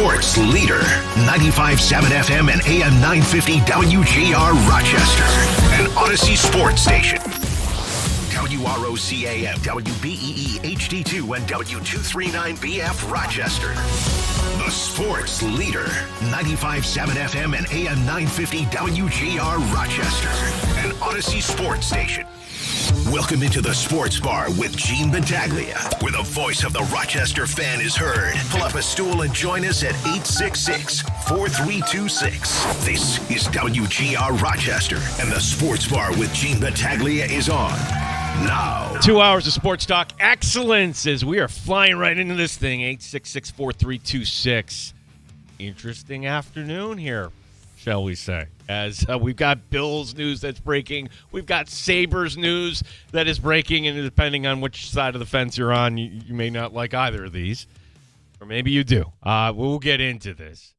sports leader. 95.7 FM and AM 950 WGR Rochester. An Odyssey Sports Station. WROCAM, WBEE HD2, and W239BF Rochester. The sports leader. 95.7 FM and AM 950 WGR Rochester. An Odyssey Sports Station. Welcome into the Sports Bar with Gene Battaglia, where the voice of the Rochester fan is heard. Pull up a stool and join us at 866-4326. This is WGR Rochester, and the Sports Bar with Gene Battaglia is on now. 2 hours of sports talk excellence as we are flying right into this thing. 866-4326. Interesting afternoon here, shall we say, as we've got Bills news that's breaking. We've got Sabres news that is breaking, and depending on which side of the fence you're on, you may not like either of these, or maybe you do. We'll get into this.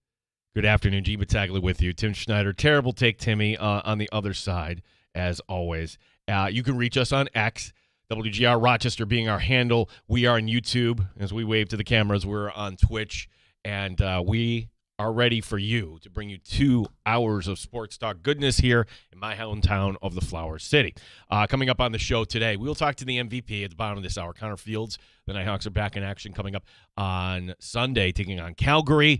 Good afternoon, Gene Battaglia with you. Tim Schneider, terrible take Timmy on the other side, as always. You can reach us on X, WGR Rochester being our handle. We are on YouTube. As we wave to the cameras, we're on Twitch, and we are ready for you to bring you 2 hours of sports talk goodness here in my hometown of the Flower City. Coming up on the show today, we'll talk to the MVP at the bottom of this hour, Connor Fields. The Nighthawks are back in action coming up on Sunday, taking on Calgary.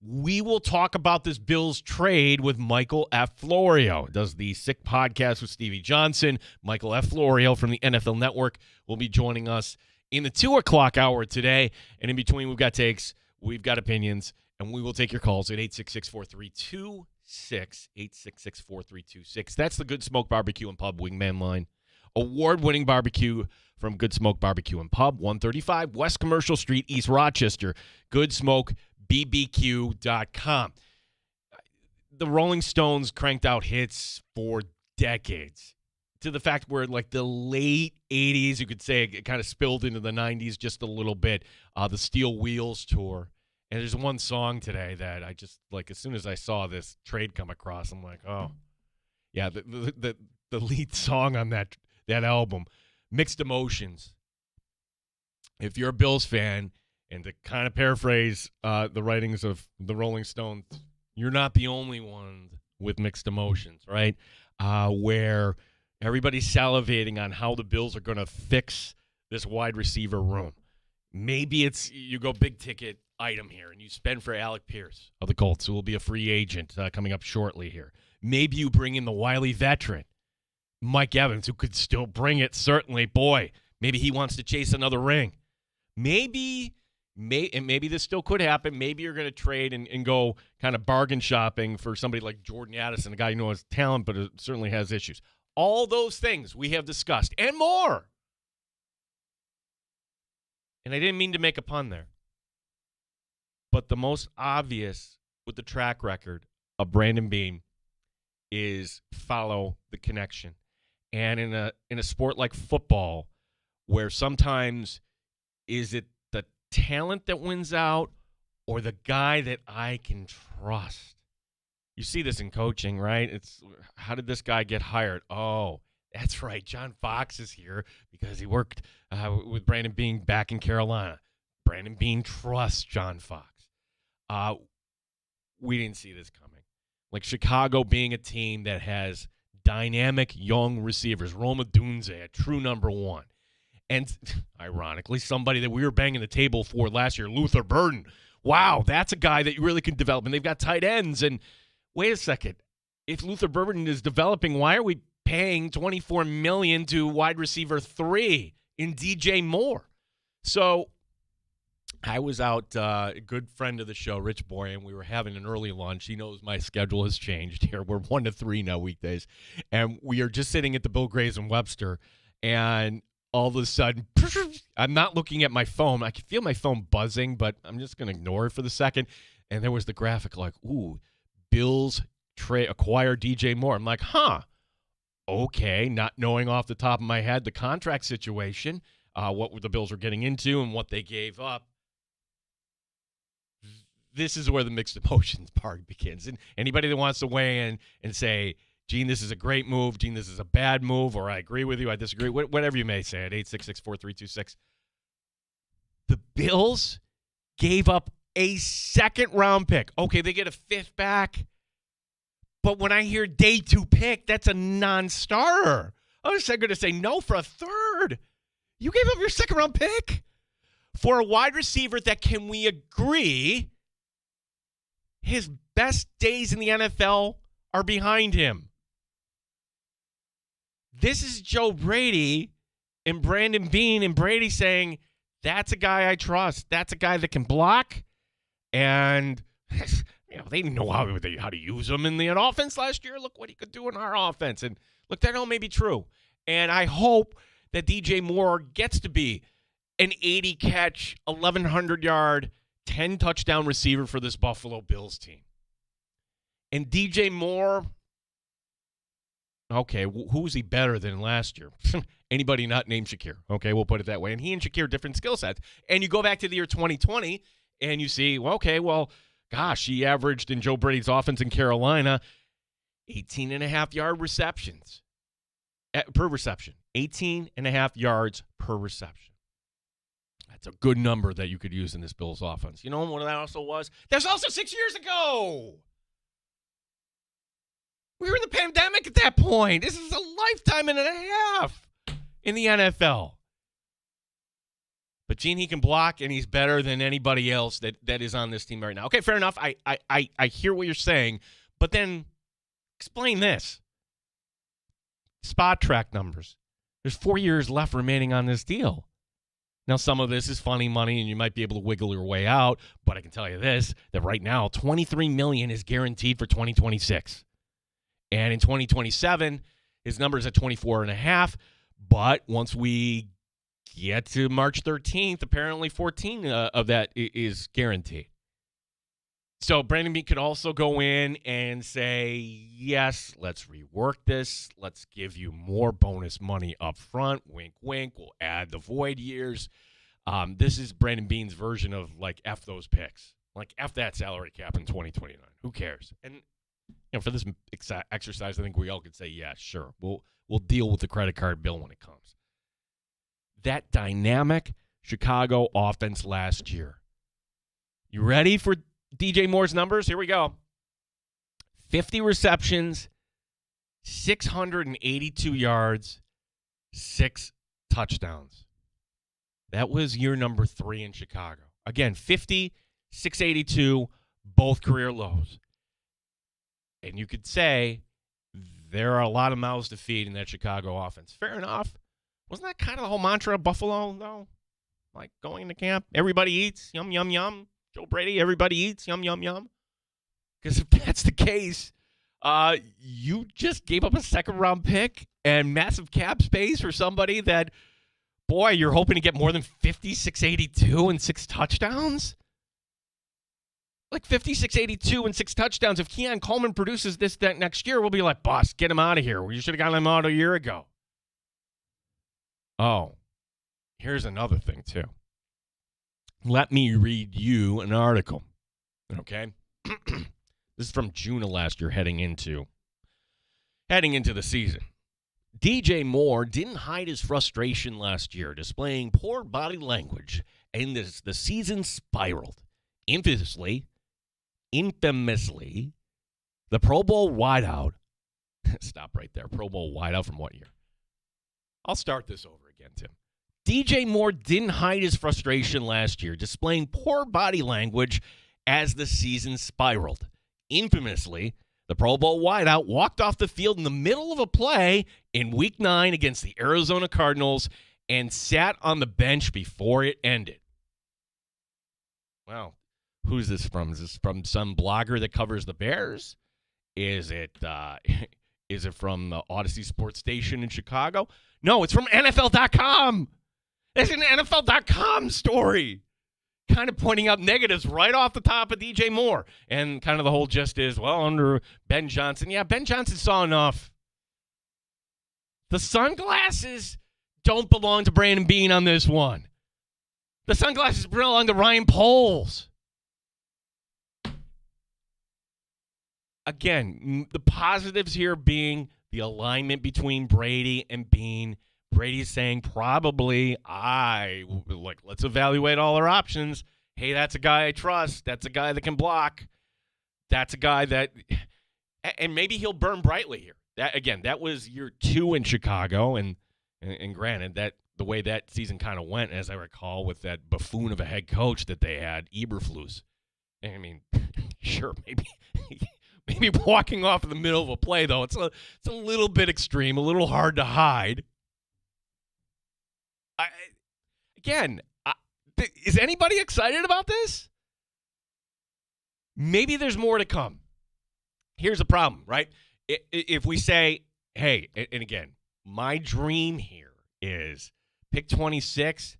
We will talk about this Bills trade with Michael F. Florio. Does the Sick Podcast with Stevie Johnson. Michael F. Florio from the NFL Network will be joining us in the 2 o'clock hour today. And in between, we've got takes, we've got opinions, and we will take your calls at 866-4326, 866-4326. That's the Good Smoke Barbecue and Pub Wingman line. Award-winning barbecue from Good Smoke Barbecue and Pub, 135 West Commercial Street, East Rochester. GoodsmokeBBQ.com. The Rolling Stones cranked out hits for decades, to the fact where, like, the late 80s, you could say it kind of spilled into the 90s just a little bit, the Steel Wheels tour. And there's one song today that I just, like, as soon as I saw this trade come across, I'm like, oh, yeah, the lead song on that album, Mixed Emotions. If you're a Bills fan, and to kind of paraphrase the writings of the Rolling Stones, you're not the only one with mixed emotions, right? Where everybody's salivating on how the Bills are going to fix this wide receiver room. Maybe it's you go big ticket item here and you spend for Alec Pierce of the Colts, who will be a free agent coming up shortly here. Maybe you bring in the wily veteran, Mike Evans, who could still bring it, certainly. Boy, maybe he wants to chase another ring. Maybe this still could happen. Maybe you're going to trade and go kind of bargain shopping for somebody like Jordan Addison, a guy you know has talent but certainly has issues. All those things we have discussed and more. And I didn't mean to make a pun there. But the most obvious with the track record of Brandon Beane is follow the connection. And in a sport like football, where sometimes is it the talent that wins out or the guy that I can trust? You see this in coaching, right? It's how did this guy get hired? Oh, that's right. John Fox is here because he worked with Brandon Beane back in Carolina. Brandon Beane trusts John Fox. We didn't see this coming. Like Chicago being a team that has dynamic young receivers. Rome Odunze, a true number one. And ironically, somebody that we were banging the table for last year, Luther Burden. Wow, that's a guy that you really can develop. And they've got tight ends. And wait a second. If Luther Burden is developing, why are we paying $24 million to wide receiver 3 in DJ Moore? So I was out, a good friend of the show, Rich Boy, and we were having an early lunch. He knows my schedule has changed here. We're 1 to 3 now weekdays. And we are just sitting at the Bill Grays and Webster, and all of a sudden, I'm not looking at my phone. I can feel my phone buzzing, but I'm just going to ignore it for the second. And there was the graphic like, ooh, Bills acquire DJ Moore. I'm like, okay, not knowing off the top of my head the contract situation, what the Bills were getting into and what they gave up. This is where the mixed emotions part begins. And anybody that wants to weigh in and say, Gene, this is a great move, Gene, this is a bad move, or I agree with you, I disagree, whatever you may say at 866-4326. The Bills gave up A second-round pick. Okay, they get a fifth back. But when I hear day 2 pick, that's a non-starter. I was going to say no for a third. You gave up your second-round pick for a wide receiver that, can we agree, his best days in the NFL are behind him. This is Joe Brady and Brandon Beane, and Brady saying, that's a guy I trust. That's a guy that can block. And they didn't know how to use him in the offense last year. Look what he could do in our offense. And look, that all may be true. And I hope that DJ Moore gets to be an 80-catch, 1,100-yard, 10-touchdown receiver for this Buffalo Bills team. And DJ Moore, okay, who was he better than last year? Anybody not named Shakir. Okay, we'll put it that way. And he and Shakir, different skill sets. And you go back to the year 2020, and you see, gosh, he averaged in Joe Brady's offense in Carolina 18.5-yard receptions per reception. 18.5 yards per reception. That's a good number that you could use in this Bills offense. You know what that also was? That's also 6 years ago. We were in the pandemic at that point. This is a lifetime and a half in the NFL. But Gene, he can block, and he's better than anybody else that is on this team right now. Okay, fair enough. I hear what you're saying, but then explain this. Spot track numbers. There's 4 years left remaining on this deal. Now, some of this is funny money, and you might be able to wiggle your way out, but I can tell you this, that right now, $23 million is guaranteed for 2026. And in 2027, his number is at 24.5, but once we get to March 13th, apparently 14 of that is guaranteed. So Brandon Beane could also go in and say, yes, let's rework this. Let's give you more bonus money up front. Wink, wink. We'll add the void years. This is Brandon Beane's version of, like, F those picks. Like, F that salary cap in 2029. Who cares? And, for this exercise, I think we all could say, yeah, sure. We'll deal with the credit card bill when it comes. That dynamic Chicago offense last year. You ready for DJ Moore's numbers? Here we go. 50 receptions, 682 yards, 6 touchdowns. That was year number 3 in Chicago. Again, 50, 682, both career lows. And you could say there are a lot of mouths to feed in that Chicago offense. Fair enough. Wasn't that kind of the whole mantra of Buffalo, though? Like, going into camp, everybody eats, yum, yum, yum. Joe Brady, everybody eats, yum, yum, yum. Because if that's the case, you just gave up a second-round pick and massive cap space for somebody that, boy, you're hoping to get more than 50, 682, and 6 touchdowns? Like 50, 682, and 6 touchdowns. If Keon Coleman produces that next year, we'll be like, boss, get him out of here. You should have gotten him out a year ago. Oh, here's another thing, too. Let me read you an article, okay? This is from June of last year, heading into the season. DJ Moore didn't hide his frustration last year, displaying poor body language, and the season spiraled. Infamously, the Pro Bowl wideout. Stop right there. Pro Bowl wideout from what year? I'll start this over again, Tim. DJ Moore didn't hide his frustration last year, displaying poor body language as the season spiraled. Infamously, the Pro Bowl wideout walked off the field in the middle of a play in Week 9 against the Arizona Cardinals and sat on the bench before it ended. Wow. Who's this from? Is this from some blogger that covers the Bears? Is it from the Odyssey Sports Station in Chicago? No, it's from NFL.com. It's an NFL.com story, kind of pointing out negatives right off the top of DJ Moore. And kind of the whole gist is, well, under Ben Johnson, yeah, Ben Johnson saw enough. The sunglasses don't belong to Brandon Beane on this one. The sunglasses belong to Ryan Poles. Again, the positives here being the alignment between Brady and Beane. Brady's saying probably, let's evaluate all our options. hey, that's a guy I trust. That's a guy that can block. That's a guy that, and maybe he'll burn brightly here. That was year 2 in Chicago, and granted that the way that season kind of went, as I recall, with that buffoon of a head coach that they had, Eberflus. I mean, sure, maybe walking off in the middle of a play though, it's a little bit extreme, a little hard to hide. Is anybody excited about this? Maybe there's more to come. Here's the problem, right? If we say, hey, and again, my dream here is pick 26.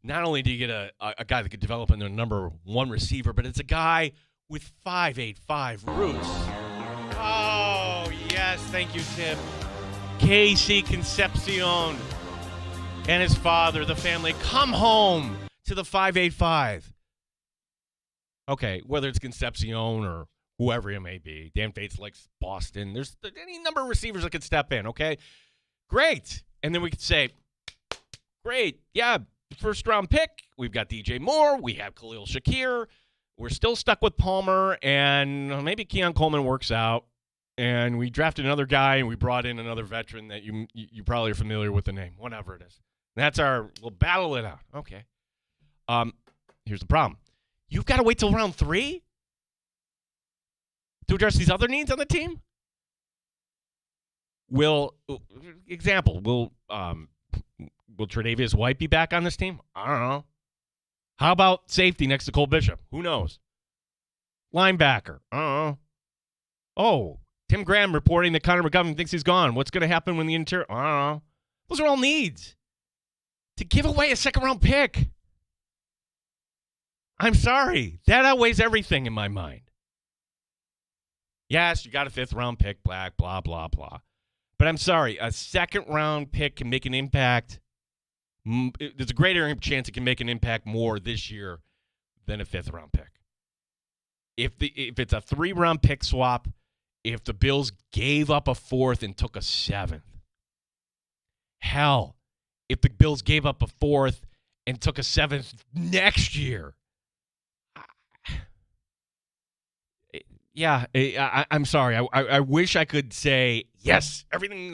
Not only do you get a guy that could develop into a number 1 receiver, but it's a guy with 5'8" roots. Oh, yes. Thank you, Tim. Casey Concepcion and his father, the family, come home to the 5'8". Okay, whether it's Concepcion or whoever it may be. Dan Fates likes Boston. There's any number of receivers that could step in, okay? Great. And then we could say, great, yeah, first-round pick. We've got DJ Moore. We have Khalil Shakir. We're still stuck with Palmer, and maybe Keon Coleman works out. And we drafted another guy, and we brought in another veteran that you probably are familiar with the name, whatever it is. That's we'll battle it out. Okay. Here's the problem. You've got to wait till round 3 to address these other needs on the team? Will Tre'Davious White be back on this team? I don't know. How about safety next to Cole Bishop? Who knows? Linebacker? I don't know. Oh, Tim Graham reporting that Connor McGovern thinks he's gone. What's going to happen when the interior? I don't know. Those are all needs. To give away a second-round pick. I'm sorry. That outweighs everything in my mind. Yes, you got a 5th-round pick, blah, blah, blah, blah. But I'm sorry. A second-round pick can make an impact. There's a greater chance it can make an impact more this year than a 5th-round pick. If it's a 3-round pick swap, if the Bills gave up a 4th and took a 7th. Hell, if the Bills gave up a 4th and took a 7th next year. Yeah, I'm sorry. I wish I could say, yes, everything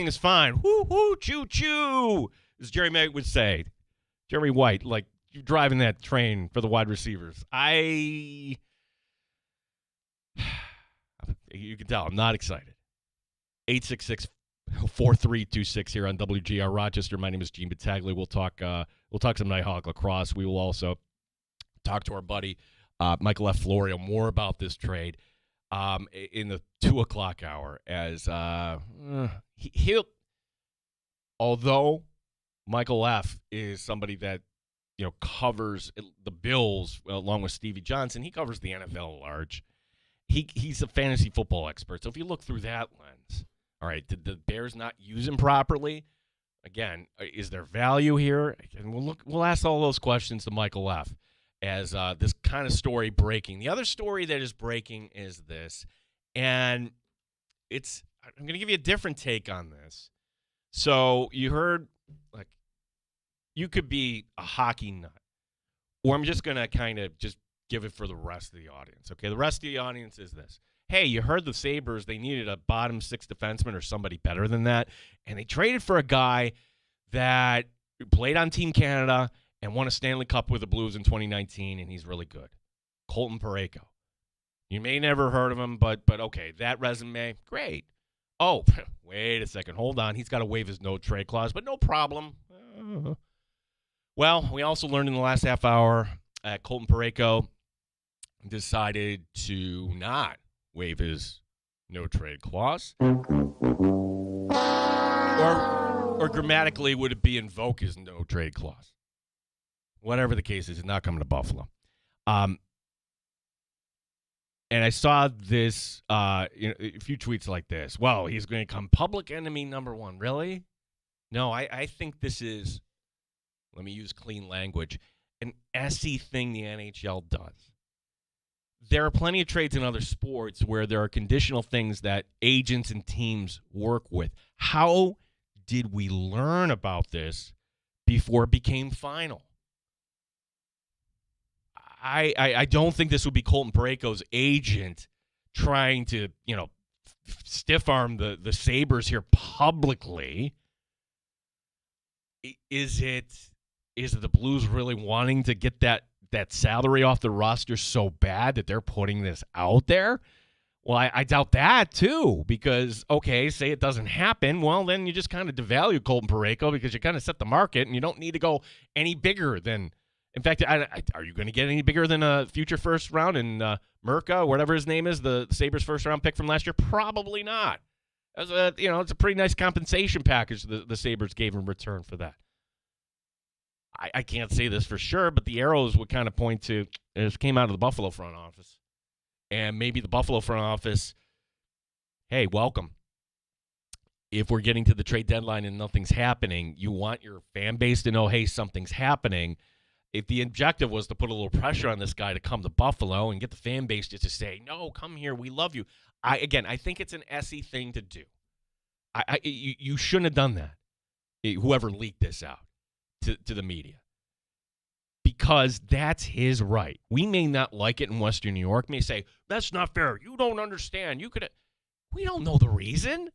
is fine. Woo-hoo, choo-choo, as Jerry May would say. Jerry White, like you driving that train for the wide receivers. You can tell I'm not excited. 866-4326 here on WGR Rochester. My name is Gene Battaglia. We'll talk some Nighthawk lacrosse. We will also talk to our buddy Michael F. Florio more about this trade in the 2 o'clock hour. As although Michael F. is somebody that covers the Bills along with Stevie Johnson, he covers the NFL at large. He's a fantasy football expert. So if you look through that lens, all right, did the Bears not use him properly? Again, is there value here? And we'll ask all those questions to Michael F. as this kind of story breaking. The other story that is breaking is this, and I'm going to give you a different take on this. So you heard, like, you could be a hockey nut, or I'm just going to kind of just give it for the rest of the audience. Okay, the rest of the audience is this. Hey, you heard the Sabres, they needed a bottom 6 defenseman or somebody better than that, and they traded for a guy that played on Team Canada and won a Stanley Cup with the Blues in 2019, and he's really good. Colton Parayko. You may never heard of him, but okay, that resume, great. Oh, wait a second, hold on. He's got to waive his no-trade clause, but no problem. Well, we also learned in the last half hour that Colton Parayko decided to not waive his no-trade clause. Or grammatically, would it be invoke his no-trade clause? Whatever the case is, he's not coming to Buffalo. And I saw this, a few tweets like this. Well, he's going to become public enemy number 1. Really? No, I think this is, let me use clean language, an SE thing the NHL does. There are plenty of trades in other sports where there are conditional things that agents and teams work with. How did we learn about this before it became final? I don't think this would be Colton Parayko's agent trying to, stiff arm the Sabres here publicly. Is it the Blues really wanting to get that salary off the roster so bad that they're putting this out there? Well, I doubt that, too, because, okay, say it doesn't happen. Well, then you just kind of devalue Colton Parayko because you kind of set the market, and you don't need to go any bigger than – in fact, are you going to get any bigger than a future first round in Merca, whatever his name is, the Sabres first-round pick from last year? Probably not. It's a pretty nice compensation package the Sabres gave in return for that. I can't say this for sure, but the arrows would kind of point to – this came out of the Buffalo front office. And maybe the Buffalo front office, hey, welcome. If we're getting to the trade deadline and nothing's happening, you want your fan base to know, hey, something's happening. If the objective was to put a little pressure on this guy to come to Buffalo and get the fan base just to say, no, come here, we love you. I think it's an SE thing to do. You shouldn't have done that, whoever leaked this out to the media. Because that's his right. We may not like it in Western New York. May say, that's not fair. You don't understand. We don't know the reason.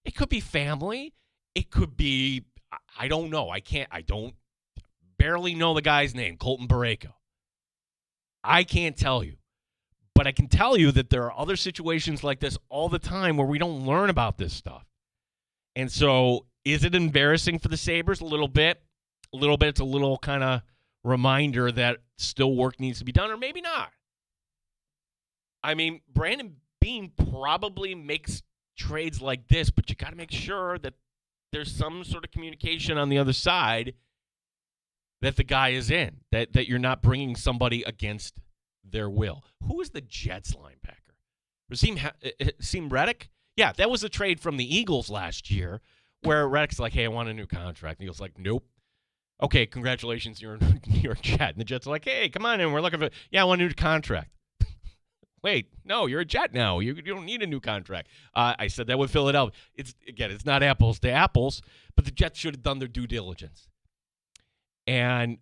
It could be family. It could be, I don't know. I don't barely know the guy's name, Colton Parayko. I can't tell you. But I can tell you that there are other situations like this all the time where we don't learn about this stuff. And so is it embarrassing for the Sabres? A little bit. A little bit. It's a little kind of reminder that still work needs to be done, or maybe not. I mean, Brandon Beane probably makes trades like this, but you got to make sure that there's some sort of communication on the other side that the guy is in, that you're not bringing somebody against their will. Who is the Jets linebacker? Raheem Reddick? Yeah, that was a trade from the Eagles last year where Reddick's like, hey, I want a new contract. And Eagles like, nope. Okay, congratulations, you're a New York Jet. And the Jets are like, hey, come on in, we're looking for, I want a new contract. Wait, no, you're a Jet now. You don't need a new contract. I said that with Philadelphia. It's not apples to apples, but the Jets should have done their due diligence. And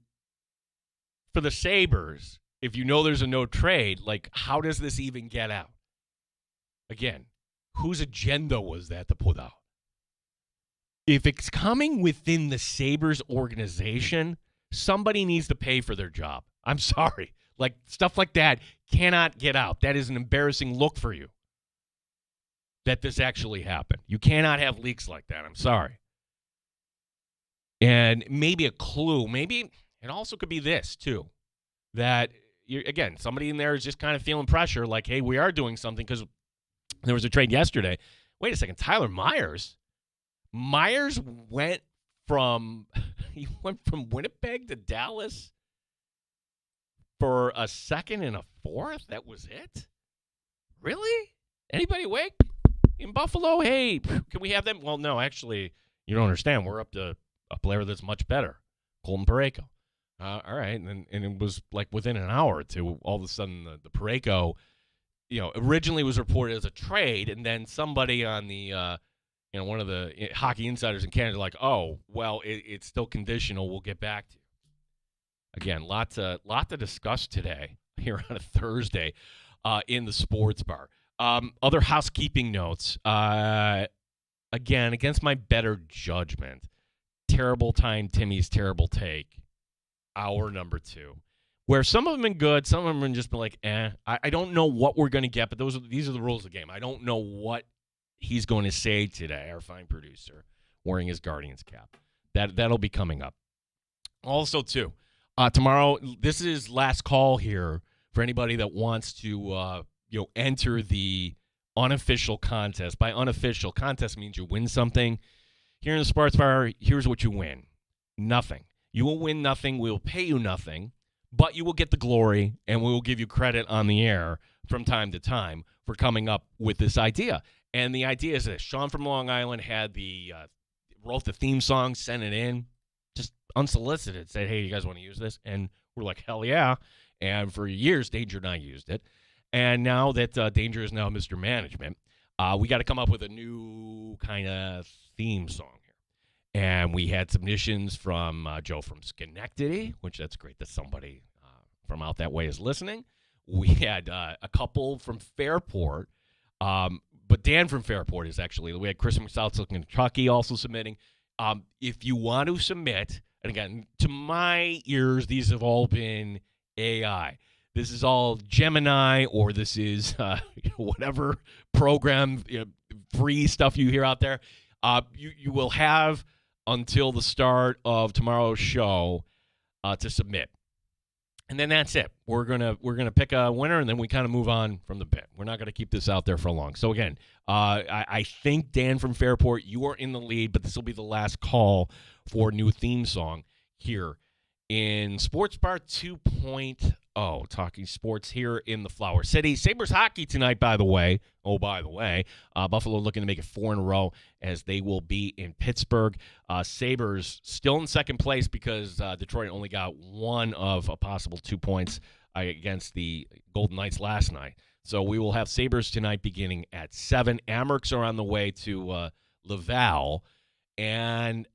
for the Sabres, if you know there's a no trade, like, how does this even get out? Again, whose agenda was that to put out? If it's coming within the Sabres organization, somebody needs to pay for their job. I'm sorry. Like, stuff like that cannot get out. That is an embarrassing look for you that this actually happened. You cannot have leaks like that. I'm sorry. And maybe a clue. Maybe it also could be this, too, that, again, somebody in there is just kind of feeling pressure, like, hey, we are doing something because there was a trade yesterday. Wait a second. Tyler Myers? Myers went from Winnipeg to Dallas for a second and a fourth? That was it? Really? Anybody awake in Buffalo? Hey, can we have them? Well, no, actually, you don't understand. We're up to a player that's much better, Colton Parayko. All right, and it was like within an hour or two, all of a sudden the Parayko, originally was reported as a trade, and then somebody on the one of the hockey insiders in Canada, like, oh, well, it's still conditional. We'll get back to you. Again, lot to discuss today here on a Thursday in the sports bar. Other housekeeping notes. Again, against my better judgment, terrible time, Timmy's terrible take, hour number 2, where some of them have been good, some of them have just been like, I don't know what we're going to get, but these are the rules of the game. I don't know what he's going to say today, our fine producer, wearing his Guardians cap. That'll be coming up. Also, too, tomorrow, this is last call here for anybody that wants to enter the unofficial contest. By unofficial, contest means you win something. Here in the Sports Bar, here's what you win. Nothing. You will win nothing. We will pay you nothing, but you will get the glory, and we will give you credit on the air from time to time for coming up with this idea. And the idea is this. Sean from Long Island had wrote the theme song, sent it in, just unsolicited, said, hey, you guys want to use this? And we're like, hell yeah. And for years, Danger and I used it. And now that Danger is now Mr. Management, we got to come up with a new kind of theme song here. And we had submissions from Joe from Schenectady, which that's great that somebody from out that way is listening. We had a couple from Fairport, but Dan from Fairport is actually. We had Chris from South Kentucky also submitting. If you want to submit, and again, to my ears, these have all been AI. This is all Gemini, or this is whatever program, free stuff you hear out there. You will have until the start of tomorrow's show to submit. And then that's it. We're gonna pick a winner, and then we kind of move on from the bit. We're not gonna keep this out there for long. So again, I think Dan from Fairport, you are in the lead, but this will be the last call for new theme song here in Sports Bar 2.0. Talking sports here in the Flower City. Sabres hockey tonight, by the way. Oh, by the way, Buffalo looking to make it 4 in a row as they will be in Pittsburgh. Sabres still in second place because Detroit only got one of a possible 2 points against the Golden Knights last night. So we will have Sabres tonight beginning at 7. Amerks are on the way to Laval. And,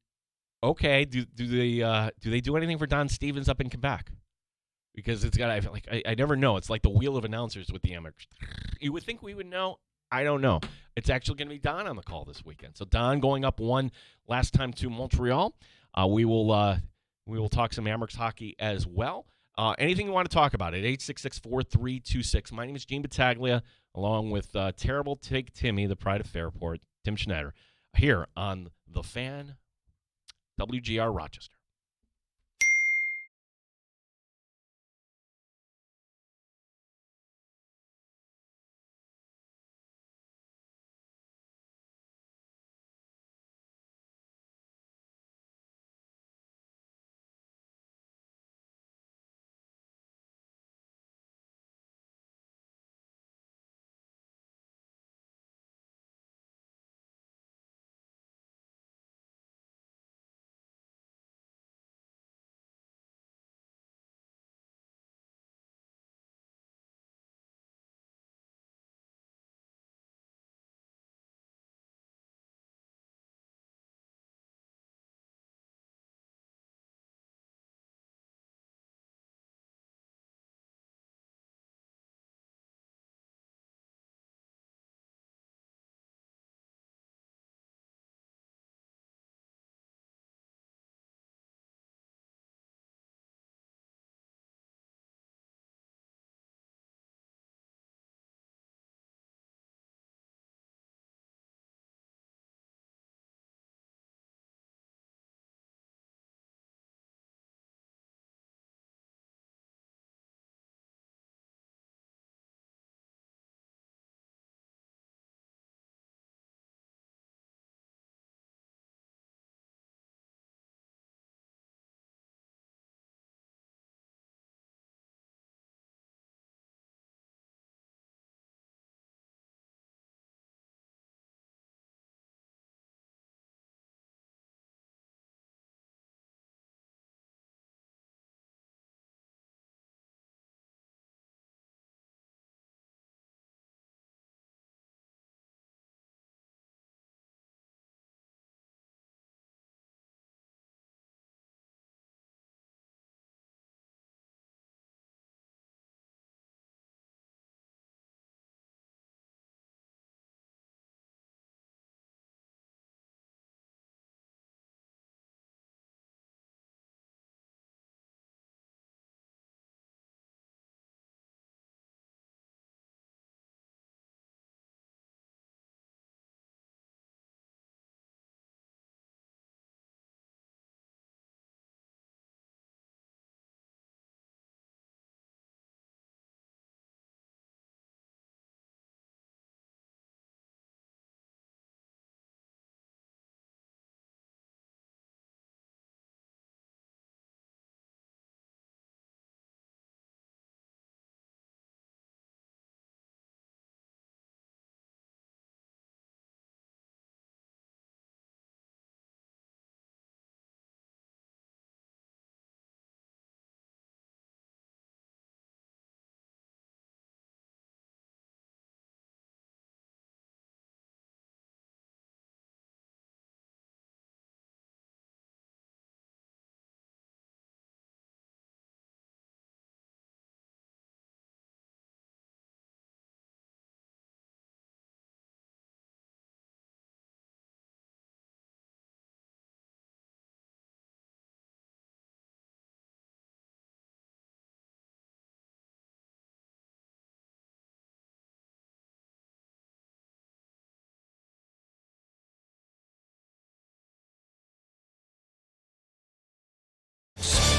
okay, do they do anything for Don Stevens up in Quebec? Because it's got I never know. It's like the wheel of announcers with the Amerks. You would think we would know. I don't know. It's actually going to be Don on the call this weekend. So Don going up 1 last time to Montreal. We will talk some Amerks hockey as well. Anything you want to talk about it? 866-4326. My name is Gene Battaglia, along with Terrible Take Timmy, the pride of Fairport, Tim Schneider, here on The Fan, WGR Rochester.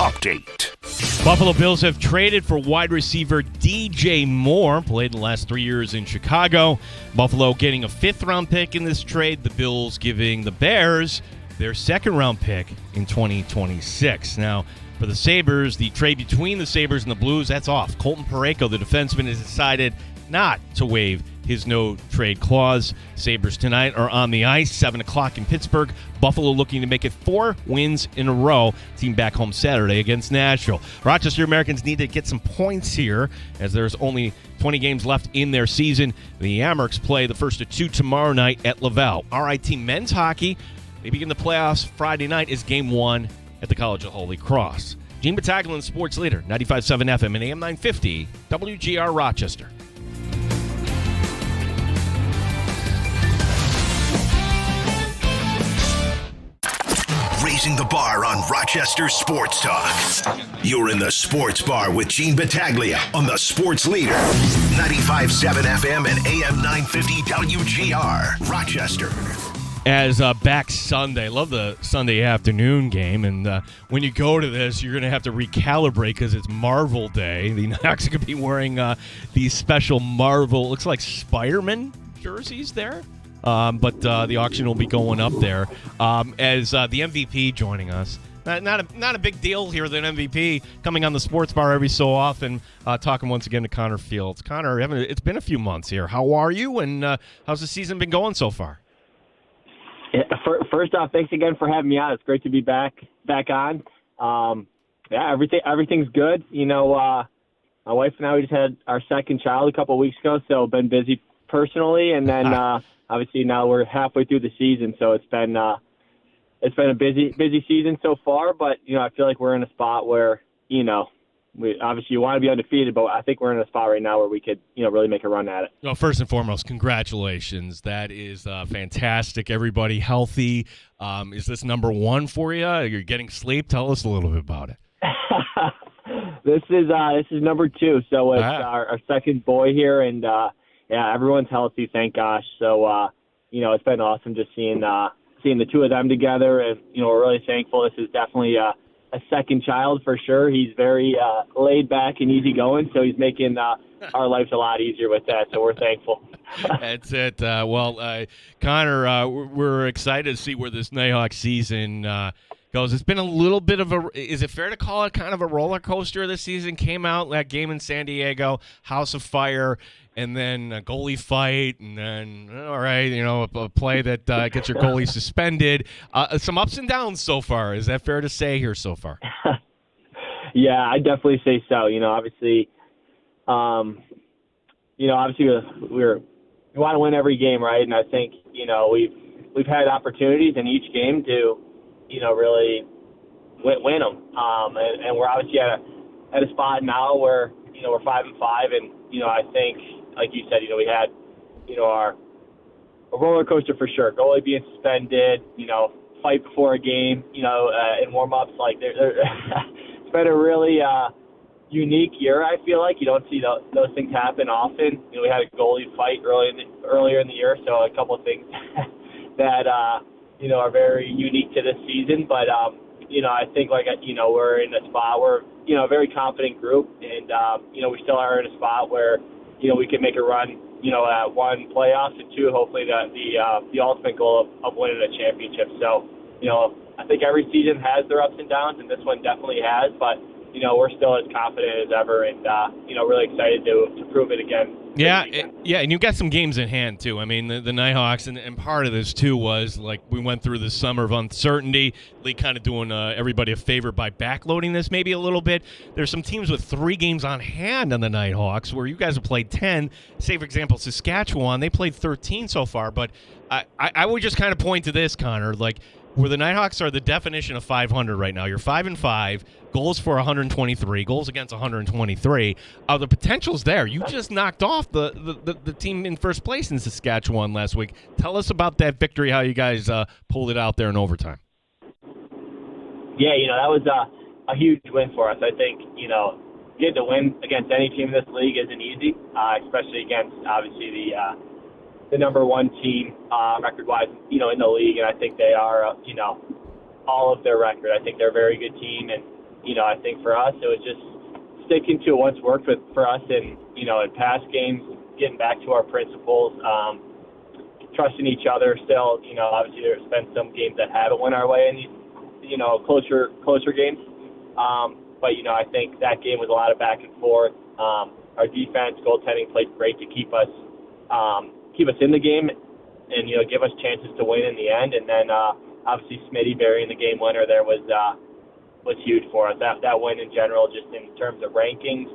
update. Buffalo Bills have traded for wide receiver DJ Moore, played the last 3 years in Chicago. Buffalo getting a 5th-round pick in this trade. The Bills giving the Bears their 2nd-round pick in 2026. Now, for the Sabres, the trade between the Sabres and the Blues, that's off. Colton Parayko, the defenseman, has decided not to waive his no-trade clause. Sabres tonight are on the ice, 7 o'clock in Pittsburgh. Buffalo looking to make it 4 wins in a row. Team back home Saturday against Nashville. Rochester Americans need to get some points here as there's only 20 games left in their season. The Amerks play the first of 2 tomorrow night at Laval. RIT men's hockey, they begin the playoffs Friday night is Game 1 at the College of Holy Cross. Gene Battaglia, sports leader, 95.7 FM and AM 950, WGR Rochester. Raising the bar on Rochester Sports Talk. You're in the Sports Bar with Gene Battaglia on the Sports Leader. 95.7 FM and AM 950 WGR Rochester. As back Sunday, love the Sunday afternoon game, and when you go to this, you're going to have to recalibrate because it's Marvel Day. The Knocks are going to be wearing these special Marvel, looks like Spider-Man jerseys there, but the auction will be going up there. As the MVP joining us, not a big deal here, the MVP coming on the Sports Bar every so often, talking once again to Connor Fields. Connor, it's been a few months here. How are you, and how's the season been going so far? Yeah, first off, thanks again for having me out. It's great to be back on. Everything's good. You know, my wife and I, we just had our 2nd child a couple of weeks ago, so been busy personally, and then obviously now we're halfway through the season, so it's been a busy season so far. But you know, I feel like we're in a spot where you want to be undefeated, but I think we're in a spot right now where we could, really make a run at it. Well, first and foremost, congratulations. That is fantastic. Everybody healthy. Is this number 1 for you? You're getting sleep. Tell us a little bit about it. This is number 2. So it's our 2nd boy here, and everyone's healthy, thank gosh. So it's been awesome just seeing the 2 of them together, and we're really thankful. This is definitely a 2nd child for sure. He's very laid back and easygoing, so he's making our lives a lot easier with that, so we're thankful. That's it. Connor, we're excited to see where this Nighthawk season goes. It's been a little bit of is it fair to call it kind of a roller coaster this season? Came out that game in San Diego, House of Fire, and then a goalie fight, and then, a play that gets your goalie suspended. Some ups and downs so far. Is that fair to say here so far? Yeah, I definitely say so. Obviously, we want to win every game, right? And I think, we've had opportunities in each game to, really win them. And we're obviously at a spot now where, we're 5-5, and, I think, like you said, we had, a roller coaster for sure. Goalie being suspended, fight before a game, in warm-ups. Like, it's been a really unique year, I feel like. You don't see those things happen often. We had a goalie fight earlier in the year, so a couple of things that, are very unique to this season. But, I think, we're in a spot where, a very confident group, and, we still are in a spot where, we can make a run, at 1, playoffs, and 2, hopefully the ultimate goal of winning a championship. So, I think every season has their ups and downs, and this one definitely has, but, we're still as confident as ever, and, really excited to prove it again. Yeah, and you've got some games in hand, too. I mean, the Nighthawks, and part of this, too, was, like, we went through this summer of uncertainty, Lee kind of doing everybody a favor by backloading this maybe a little bit. There's some teams with 3 games on hand on the Nighthawks where you guys have played 10. Say, for example, Saskatchewan, they played 13 so far, but I would just kind of point to this, Connor, like, where the Nighthawks are the definition of 500 right now. You're 5-5, goals for 123, goals against 123. The potential's there. You just knocked off the team in first place in Saskatchewan last week. Tell us about that victory, how you guys pulled it out there in overtime. Yeah, that was a huge win for us. I think, getting to win against any team in this league isn't easy, especially against, obviously, the number 1 team record-wise, in the league, and I think they are, all of their record. I think they're a very good team, and, I think for us, it was just sticking to what's worked for us in past games, getting back to our principles, trusting each other still. Obviously there's been some games that haven't went our way in these, closer games. But I think that game was a lot of back and forth. Our defense, goaltending played great to keep us in the game and, give us chances to win in the end. And then, obviously Smitty burying the game winner there was huge for us. That win in general, just in terms of rankings,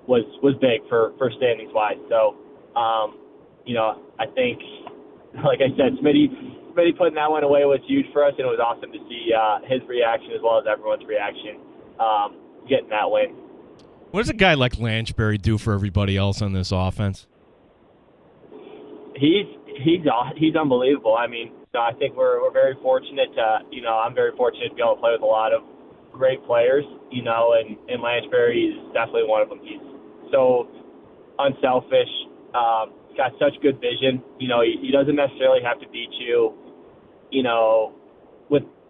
was big for standings wise. So, I think, like I said, Smitty putting that one away was huge for us, and it was awesome to see his reaction as well as everyone's reaction getting that win. What does a guy like Lanchbury do for everybody else on this offense? He's unbelievable. I mean, I think we're very fortunate to, I'm very fortunate to be able to play with a lot of great players, and Lanchbury is definitely one of them. He's so unselfish, got such good vision. He doesn't necessarily have to beat you,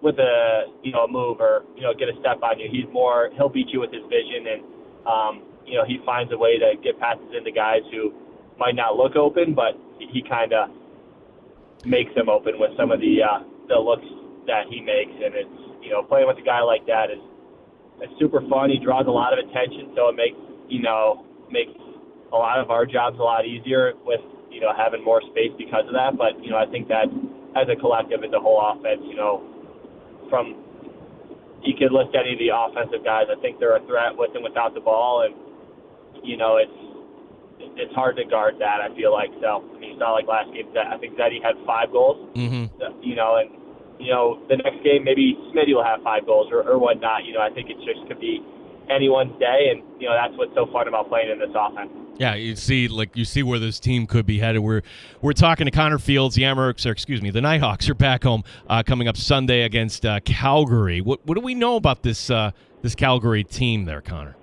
with a, a move or, get a step on you. He'll beat you with his vision, and, he finds a way to get passes into guys who might not look open, but he kind of makes them open with some of the looks that he makes. And it's, playing with a guy like that is super fun. He draws a lot of attention, so it makes a lot of our jobs a lot easier with, having more space because of that. But, I think that as a collective, as a whole offense, you could list any of the offensive guys. I think they're a threat with and without the ball, and, it's hard to guard that, I feel like. So, you saw like last game, I think Zeddy had 5 goals, and, the next game, maybe Smitty will have 5 goals or whatnot. I think it just could be anyone's day, and, that's what's so fun about playing in this offense. Yeah, you see where this team could be headed. We're talking to Connor Fields. The Nighthawks are back home coming up Sunday against Calgary. What do we know about this Calgary team there, Connor?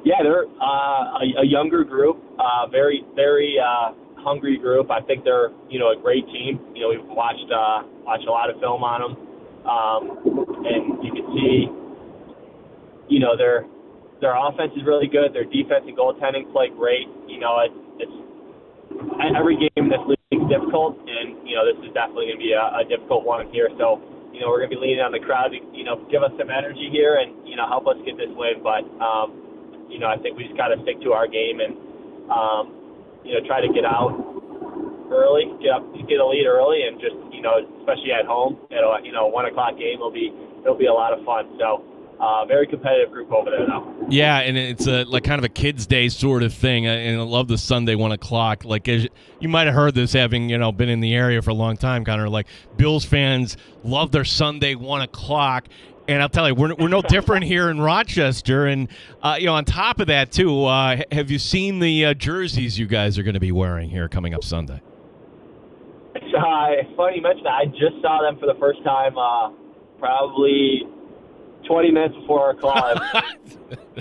Yeah, they're a younger group, very, very hungry group. I think they're a great team. We've watched a lot of film on them, and you can see their offense is really good. Their defense and goaltending play great. It's every game in this league is difficult, and this is definitely going to be a difficult one here. So we're going to be leaning on the crowd to give us some energy here and help us get this win. But I think we just got to stick to our game and try to get out early, get a lead early, and just especially at home at a 1:00 game it'll be a lot of fun. So. Very competitive group over there, though. Yeah, and it's like kind of a kids' day sort of thing. And I love the Sunday 1:00. Like you might have heard this, having been in the area for a long time, Connor. Like Bills fans love their Sunday 1:00. And I'll tell you, we're no different here in Rochester. And on top of that too, have you seen the jerseys you guys are going to be wearing here coming up Sunday? It's funny you mentioned that. I just saw them for the first time, probably 20 minutes before our call.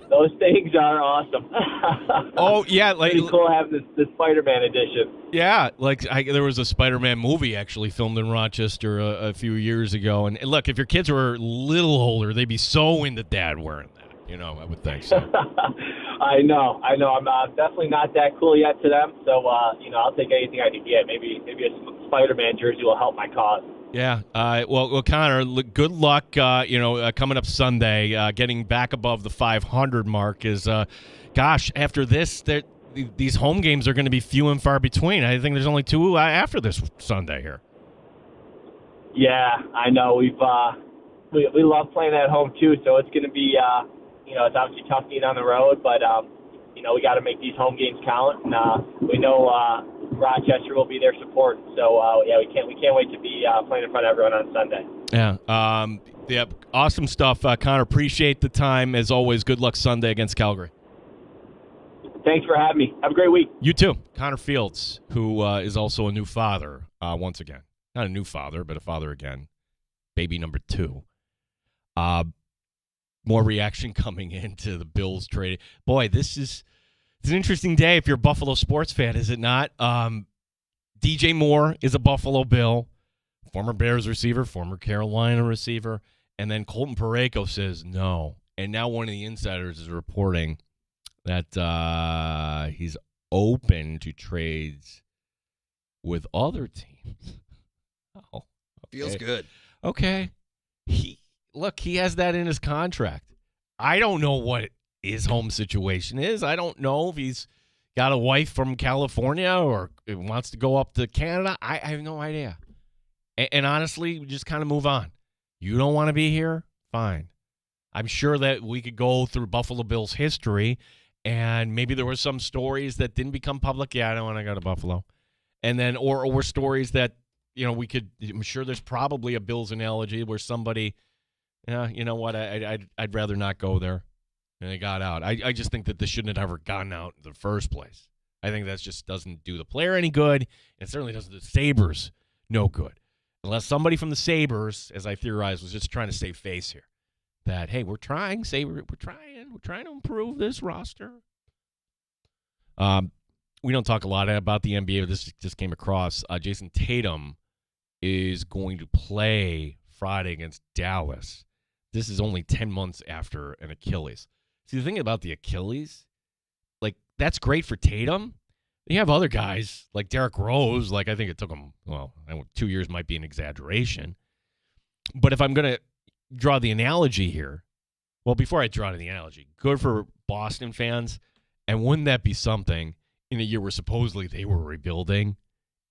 Those things are awesome. Oh, yeah. Like, pretty cool having this Spider-Man edition. Yeah, like there was a Spider-Man movie actually filmed in Rochester a few years ago. And look, if your kids were a little older, they'd be so into Dad wearing that. I would think so. I know. I'm definitely not that cool yet to them. So, I'll take anything I can get. Maybe a Spider-Man jersey will help my cause. Yeah. Well, Connor, good luck. Coming up Sunday, getting back above the 500 mark is, after this, these home games are going to be few and far between. I think there's only 2 after this Sunday here. Yeah, I know. We love playing at home too, so it's going to be, it's obviously tough being on the road, but we got to make these home games count, and we know Rochester will be there supporting. So we can't wait to be playing in front of everyone on Sunday. Yeah. Awesome stuff, Connor. Appreciate the time as always. Good luck Sunday against Calgary. Thanks for having me. Have a great week. You too. Connor Fields, who is also a new father once again. Not a new father, but a father again. Baby number 2. More reaction coming into the Bills trade. Boy, it's an interesting day if you're a Buffalo sports fan, is it not? DJ Moore is a Buffalo Bill, former Bears receiver, former Carolina receiver, And then Colton Parayko says no. And now one of the insiders is reporting that he's open to trades with other teams. Oh, okay. Feels good. Okay. He has that in his contract. I don't know what his home situation is. I don't know if he's got a wife from California or wants to go up to Canada. I have no idea. And honestly, we just kind of move on. You don't want to be here? Fine. I'm sure that we could go through Buffalo Bills history, and maybe there were some stories that didn't become public. Yeah, I don't want to go to Buffalo. And then, or stories that, I'm sure there's probably a Bills analogy where somebody, you know what, I'd rather not go there. And they got out. I just think that this shouldn't have ever gotten out in the first place. I think that just doesn't do the player any good, and it certainly doesn't do the Sabres no good. Unless somebody from the Sabres, as I theorized, was just trying to save face here. That, hey, we're trying to improve this roster. We don't talk a lot about the NBA, but this just came across. Jason Tatum is going to play Friday against Dallas. This is only 10 months after an Achilles. See, the thing about the Achilles, that's great for Tatum. You have other guys like Derrick Rose. I think it took him, 2 years might be an exaggeration. But if I'm going to draw the analogy here, before I draw the analogy, good for Boston fans. And wouldn't that be something in a year where supposedly they were rebuilding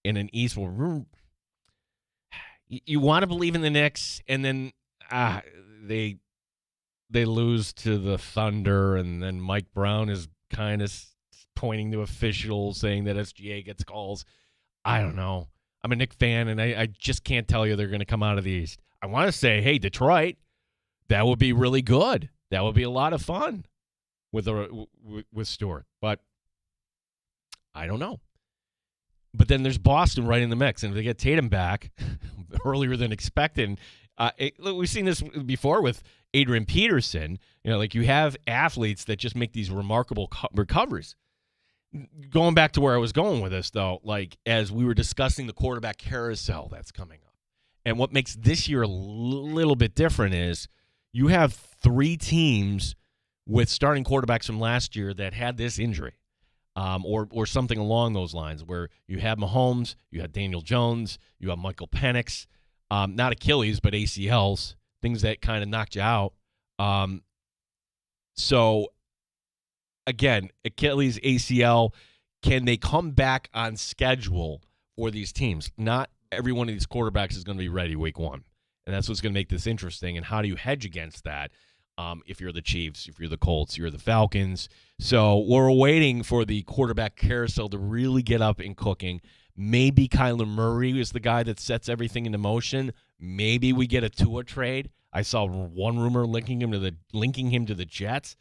in an East where you want to believe in the Knicks, and then they lose to the Thunder, and then Mike Brown is kind of pointing to officials saying that SGA gets calls. I don't know. I'm a Knicks fan, and I just can't tell you they're going to come out of the East. I want to say, hey, Detroit, that would be really good. That would be a lot of fun with Stewart. But I don't know. But then there's Boston right in the mix, and if they get Tatum back earlier than expected, we've seen this before with Adrian Peterson. You have athletes that just make these remarkable recoveries. Going back to where I was going with this, though, as we were discussing the quarterback carousel that's coming up, and what makes this year a little bit different is you have 3 teams with starting quarterbacks from last year that had this injury. Or something along those lines, where you have Mahomes, you have Daniel Jones, you have Michael Penix, not Achilles, but ACLs, things that kind of knocked you out. So, again, Achilles, ACL, can they come back on schedule for these teams? Not every one of these quarterbacks is going to be ready week 1. And that's what's going to make this interesting. And how do you hedge against that? If you're the Chiefs, if you're the Colts, you're the Falcons. So we're waiting for the quarterback carousel to really get up and cooking. Maybe Kyler Murray is the guy that sets everything into motion. Maybe we get a Tua trade. I saw one rumor linking him to the Jets.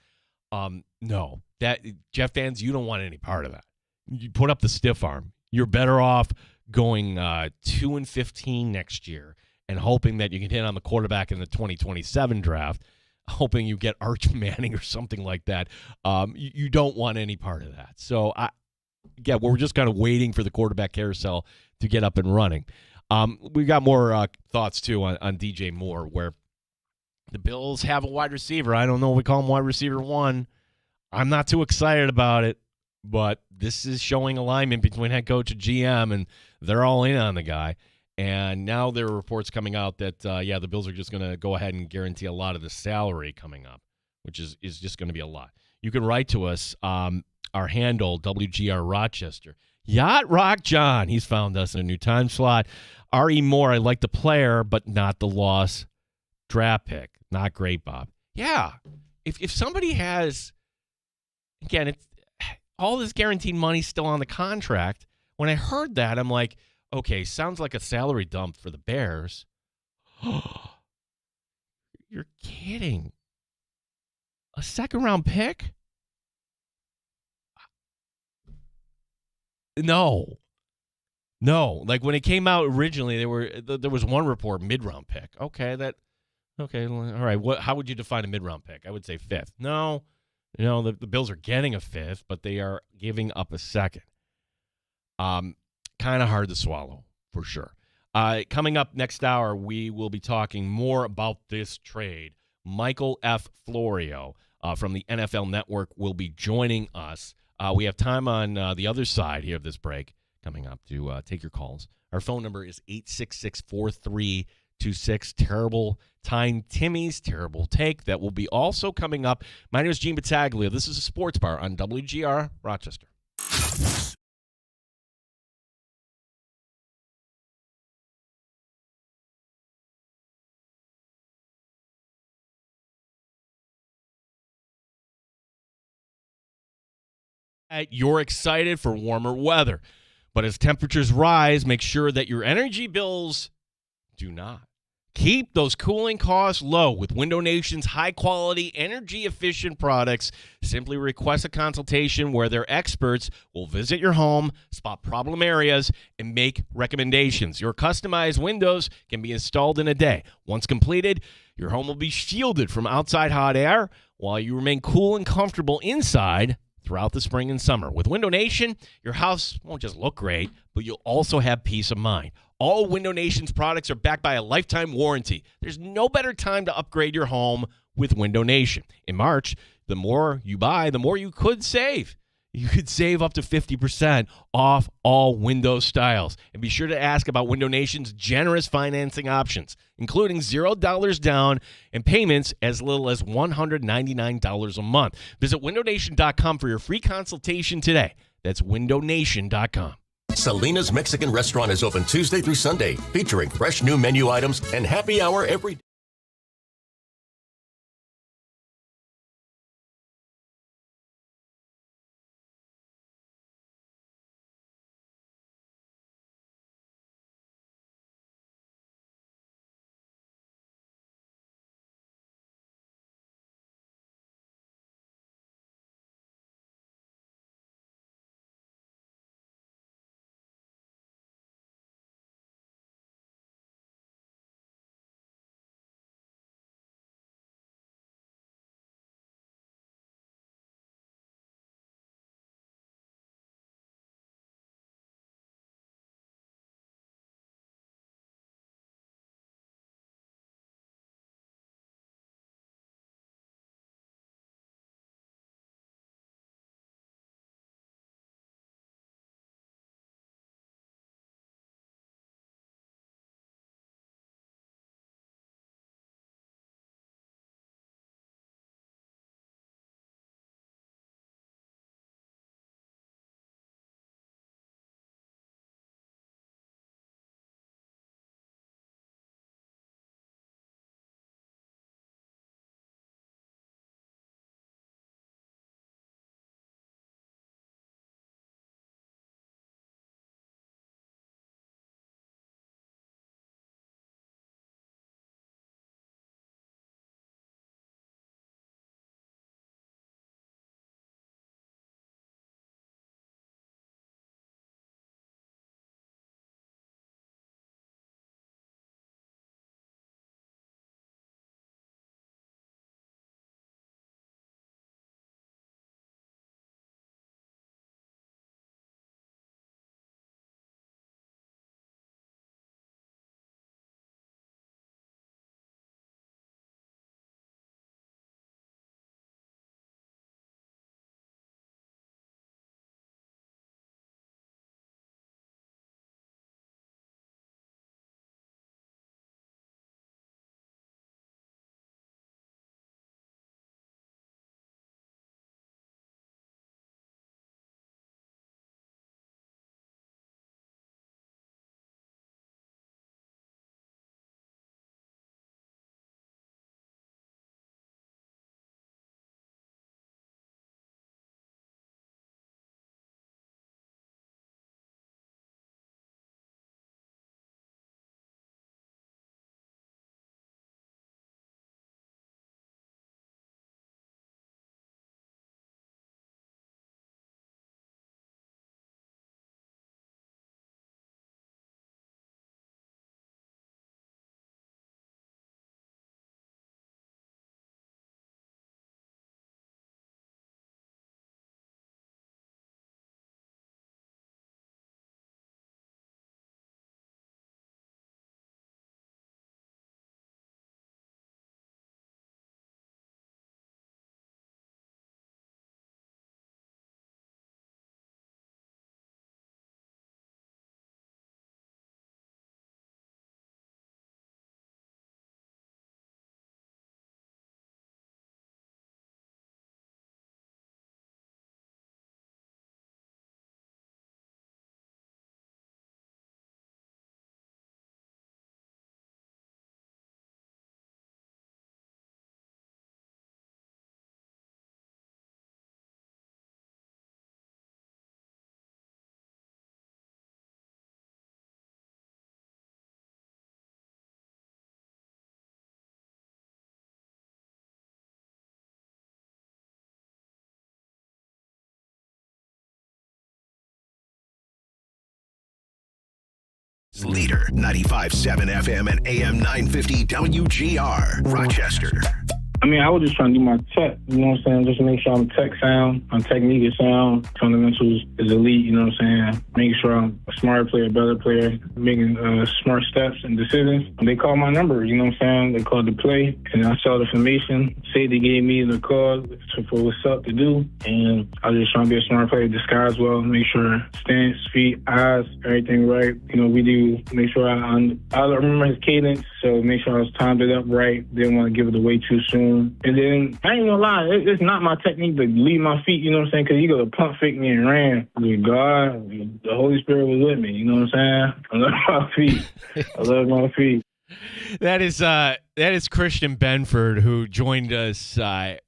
No, that Jet fans, you don't want any part of that. You put up the stiff arm. You're better off going 2-15 next year and hoping that you can hit on the quarterback in the 2027 draft. Hoping you get Arch Manning or something like that. You don't want any part of that. So, we're just kind of waiting for the quarterback carousel to get up and running. We got more thoughts, too, on DJ Moore, where the Bills have a wide receiver. I don't know if we call him wide receiver 1. I'm not too excited about it, but this is showing alignment between head coach and GM, and they're all in on the guy. And now there are reports coming out that, the Bills are just going to go ahead and guarantee a lot of the salary coming up, which is just going to be a lot. You can write to us, our handle, WGR Rochester. Yacht Rock John, he's found us in a new time slot. R.E. Moore, I like the player, but not the loss. Draft pick. Not great, Bob. Yeah. If somebody has, again, it's all this guaranteed money still on the contract. When I heard that, I'm like, okay, sounds like a salary dump for the Bears. You're kidding. A second-round pick? No. When it came out originally, there was one report, mid-round pick. Okay, all right. How would you define a mid-round pick? I would say 5th. No, the Bills are getting a 5th, but they are giving up a second. Kind of hard to swallow, for sure. Coming up next hour, we will be talking more about this trade. Michael F. Florio from the NFL Network will be joining us. We have time on the other side here of this break coming up to take your calls. Our phone number is 866-4326. Terrible Time Timmy's Terrible Take. That will be also coming up. My name is Gene Battaglia. This is a Sports Bar on WGR Rochester. You're excited for warmer weather, but as temperatures rise, make sure that your energy bills do not. Keep those cooling costs low with Window Nation's high-quality, energy-efficient products. Simply request a consultation where their experts will visit your home, spot problem areas, and make recommendations. Your customized windows can be installed in a day. Once completed, your home will be shielded from outside hot air while you remain cool and comfortable inside throughout the spring and summer. With Window Nation, your house won't just look great, but you'll also have peace of mind. All Window Nation's products are backed by a lifetime warranty. There's no better time to upgrade your home with Window Nation. In March, the more you buy, the more you could save. You could save up to 50% off all window styles. And be sure to ask about Window Nation's generous financing options, including $0 down and payments as little as $199 a month. Visit windownation.com for your free consultation today. That's windownation.com. Selena's Mexican Restaurant is open Tuesday through Sunday, featuring fresh new menu items and happy hour every day. Leader 95.7 FM and AM 950 WGR Rochester. I mean, I was just trying to do my tech, you know what I'm saying? Just make sure I'm tech sound, my technique is sound, fundamentals is elite, you know what I'm saying? Making sure I'm a smarter player, better player, making smart steps and decisions. They called my number, you know what I'm saying? They called the play, and I saw the information. Safety gave me the call for what's up to do, and I was just trying to be a smart player, disguise well, make sure stance, feet, eyes, everything right. You know, we do make sure I remember his cadence, so make sure I was timed it up right. Didn't want to give it away too soon. And then, I ain't gonna lie, it's not my technique to leave my feet, you know what I'm saying? Because you go to pump fake me and ran. With God, the Holy Spirit was with me, you know what I'm saying? I love my feet. I love my feet. That is Christian Benford, who joined us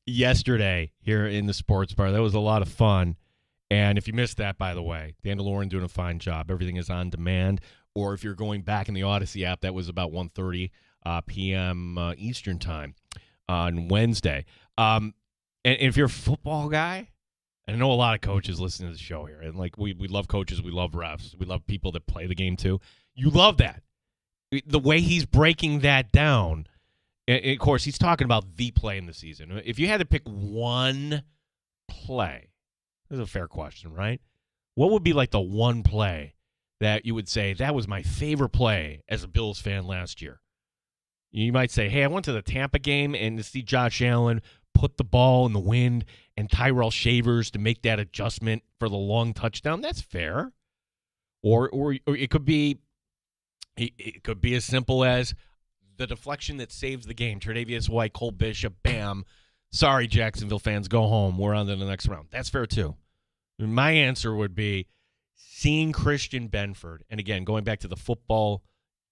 yesterday here in the sports bar. That was a lot of fun. And if you missed that, by the way, Dan DeLorean doing a fine job. Everything is on demand. Or if you're going back in the Odyssey app, that was about 1:30 p.m. Eastern time on Wednesday. And if you're a football guy, and I know a lot of coaches listen to the show here, and like we love coaches, we love refs, we love people that play the game too. You love that. The way he's breaking that down, and of course, he's talking about the play in the season. If you had to pick one play, this is a fair question, right? What would be like the one play that you would say, that was my favorite play as a Bills fan last year? You might say, hey, I went to the Tampa game and to see Josh Allen put the ball in the wind and Tyrell Shavers to make that adjustment for the long touchdown. That's fair. Or it could be as simple as the deflection that saves the game. Tre'Davious White, Cole Bishop, bam. Sorry, Jacksonville fans, go home. We're on to the next round. That's fair too. My answer would be seeing Christian Benford, and again, going back to the football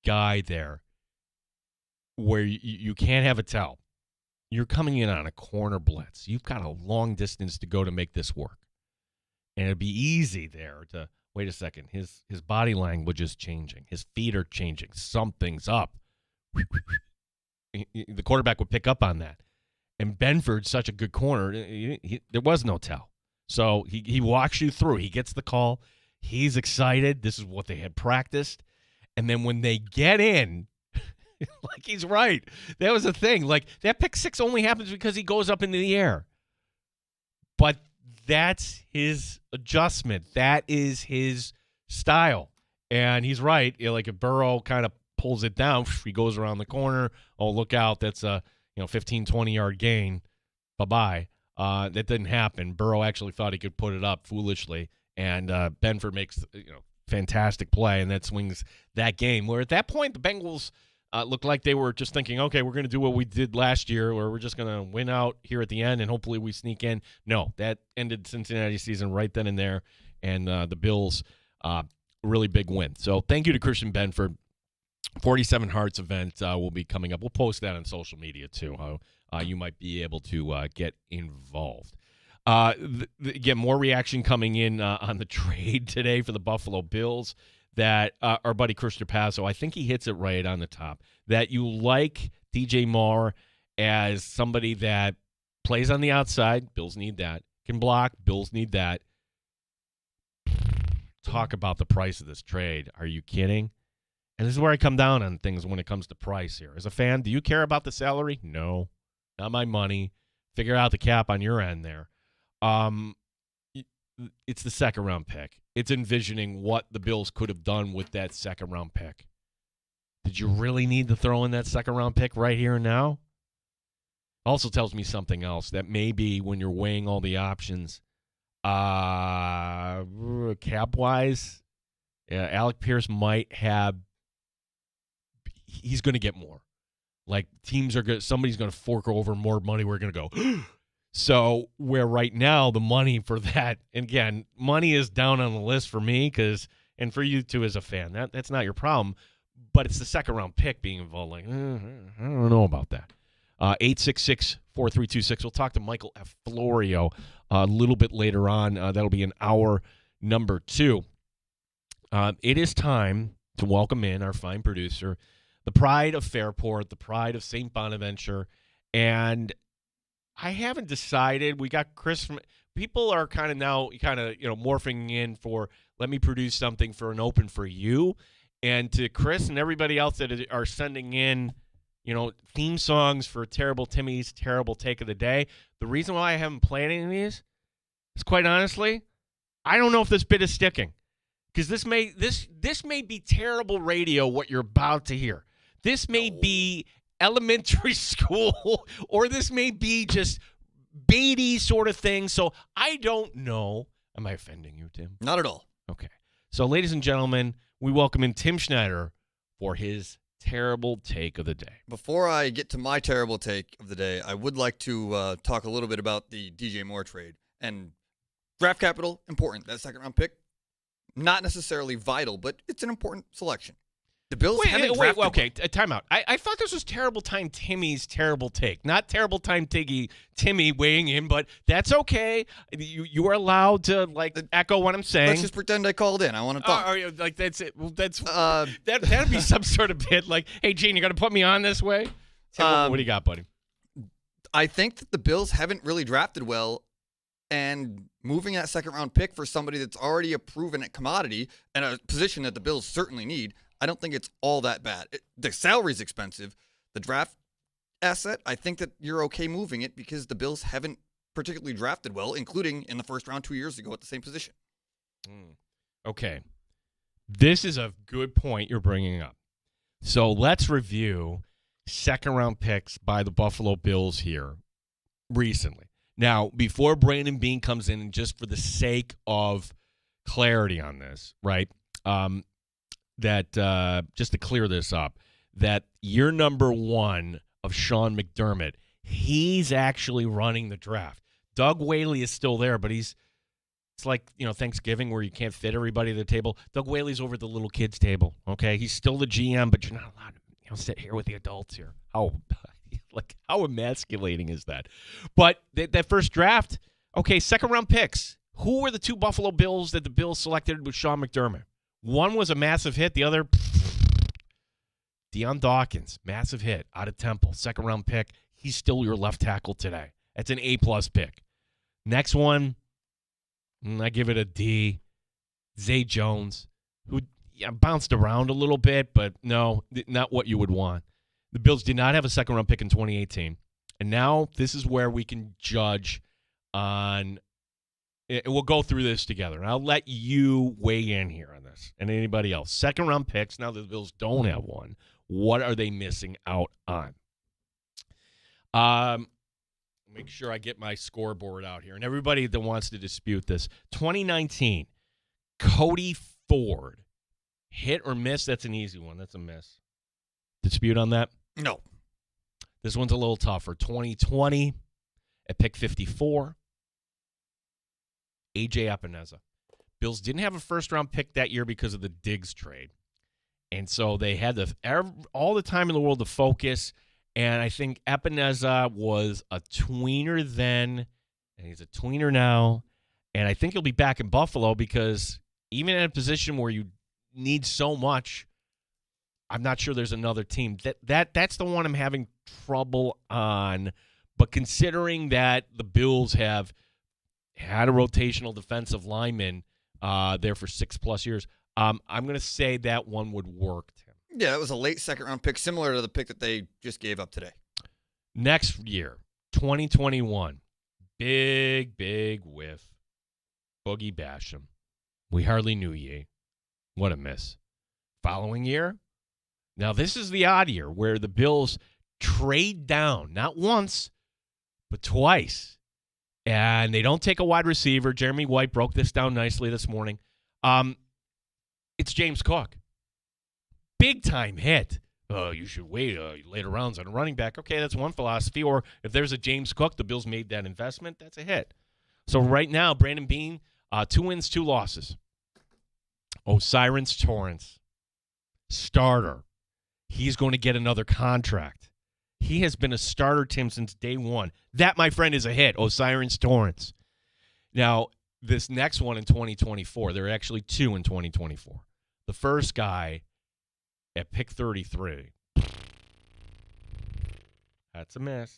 guy there, where you can't have a tell. You're coming in on a corner blitz. You've got a long distance to go to make this work. And it'd be easy there to, wait a second, his body language is changing. His feet are changing. Something's up. The quarterback would pick up on that. And Benford's such a good corner, there was no tell. So he walks you through. He gets the call. He's excited. This is what they had practiced. And then when they get in, like, he's right. That was the thing. Like, that pick six only happens because he goes up into the air. But that's his adjustment. That is his style. And he's right. Like, if Burrow kind of pulls it down, he goes around the corner. Oh, look out. That's a 15, 20-yard gain. Bye-bye. That didn't happen. Burrow actually thought he could put it up foolishly. And Benford makes fantastic play, and that swings that game. Where at that point, the Bengals looked like they were just thinking, okay, we're going to do what we did last year, where we're just going to win out here at the end, and hopefully we sneak in. No, that ended Cincinnati's season right then and there, and the Bills, really big win. So thank you to Christian Benford. 47 Hearts event will be coming up. We'll post that on social media, too, how you might be able to get involved. Again, more reaction coming in on the trade today for the Buffalo Bills. That our buddy Chris Trapasso, I think he hits it right on the top, that you like DJ Moore as somebody that plays on the outside. Bills need that. Can block. Bills need that. Talk about the price of this trade. Are you kidding? And this is where I come down on things when it comes to price here. As a fan, do you care about the salary? No. Not my money. Figure out the cap on your end there. It's the second-round pick. It's envisioning what the Bills could have done with that second-round pick. Did you really need to throw in that second-round pick right here and now? Also tells me something else, that maybe when you're weighing all the options, cap-wise, Alec Pierce might have – he's going to get more. Like, somebody's going to fork over more money. We're going to go – so where right now the money for that, and again, money is down on the list for me and for you too as a fan, that's not your problem, but it's the second round pick being involved. Like, I don't know about that. 866-4326. We'll talk to Michael F. Florio a little bit later on. That'll be in hour number 2. It is time to welcome in our fine producer, the pride of Fairport, the pride of St. Bonaventure, and I haven't decided. We got Chris from – people are kind of now morphing in for let me produce something for an open for you. And to Chris and everybody else that are sending in, theme songs for Terrible Timmy's Terrible Take of the Day, the reason why I haven't played any of these is, quite honestly, I don't know if this bit is sticking. Because this may be terrible radio, what you're about to hear. This may be elementary school, or this may be just Beatty sort of thing. So I don't know. Am I offending you, Tim? Not at all. Okay. So, ladies and gentlemen, we welcome in Tim Schneider for his terrible take of the day. Before I get to my terrible take of the day, I would like to talk a little bit about the DJ Moore trade. And draft capital, important. That second-round pick, not necessarily vital, but it's an important selection. The Bills haven't drafted. Okay, time out. I thought this was Terrible Time Timmy's terrible take, not Terrible Time Timmy weighing in, but that's okay. You are allowed to echo what I'm saying. Let's just pretend I called in. I want to talk. That's it. Well, that'd be some sort of bit like, hey, Gene, you're gonna put me on this way. Tim, what do you got, buddy? I think that the Bills haven't really drafted well, and moving that second-round pick for somebody that's already a proven commodity and a position that the Bills certainly need, I don't think it's all that bad. The salary's expensive. The draft asset, I think that you're okay moving it because the Bills haven't particularly drafted well, including in the first round 2 years ago at the same position. Okay. This is a good point you're bringing up. So let's review second-round picks by the Buffalo Bills here recently. Now, before Brandon Beane comes in, and just for the sake of clarity on this, right, that just to clear this up, that year number one of Sean McDermott, he's actually running the draft. Doug Whaley is still there, but it's like, Thanksgiving where you can't fit everybody at the table. Doug Whaley's over at the little kids' table, okay? He's still the GM, but you're not allowed to sit here with the adults here. How emasculating is that? But that first draft, okay, second-round picks. Who were the two Buffalo Bills that the Bills selected with Sean McDermott? One was a massive hit. The other, Deion Dawkins, massive hit out of Temple, second-round pick. He's still your left tackle today. That's an A-plus pick. Next one, I give it a D. Zay Jones, who bounced around a little bit, but no, not what you would want. The Bills did not have a second-round pick in 2018. And now this is where we can judge on – we'll go through this together. And I'll let you weigh in here on this and anybody else. Second-round picks, now that the Bills don't have one, what are they missing out on? Make sure I get my scoreboard out here. And everybody that wants to dispute this, 2019, Cody Ford, hit or miss? That's an easy one. That's a miss. Dispute on that? No. This one's a little tougher. 2020 at pick 54, A.J. Epineza. Bills didn't have a first-round pick that year because of the Diggs trade. And so they had all the time in the world to focus. And I think Epineza was a tweener then, and he's a tweener now. And I think he'll be back in Buffalo because even in a position where you need so much, I'm not sure there's another team. That's the one I'm having trouble on. But considering that the Bills have had a rotational defensive lineman there for 6+ years, I'm going to say that one would work, Tim. Yeah, it was a late second-round pick, similar to the pick that they just gave up today. Next year, 2021, big whiff. Boogie Basham. We hardly knew ye. What a miss. Following year, now this is the odd year where the Bills trade down, not once, but twice. And they don't take a wide receiver. Jeremy White broke this down nicely this morning. It's James Cook. Big-time hit. You should wait later rounds on a running back. Okay, that's one philosophy. Or if there's a James Cook, the Bills made that investment, that's a hit. So right now, Brandon Beane, 2 wins, 2 losses. O'Cyrus Torrance, starter. He's going to get another contract. He has been a starter, Tim, since day one. That, my friend, is a hit, O'Cyrus Torrance. Now, this next one in 2024, there are actually 2 in 2024. The first guy at pick 33. That's a miss.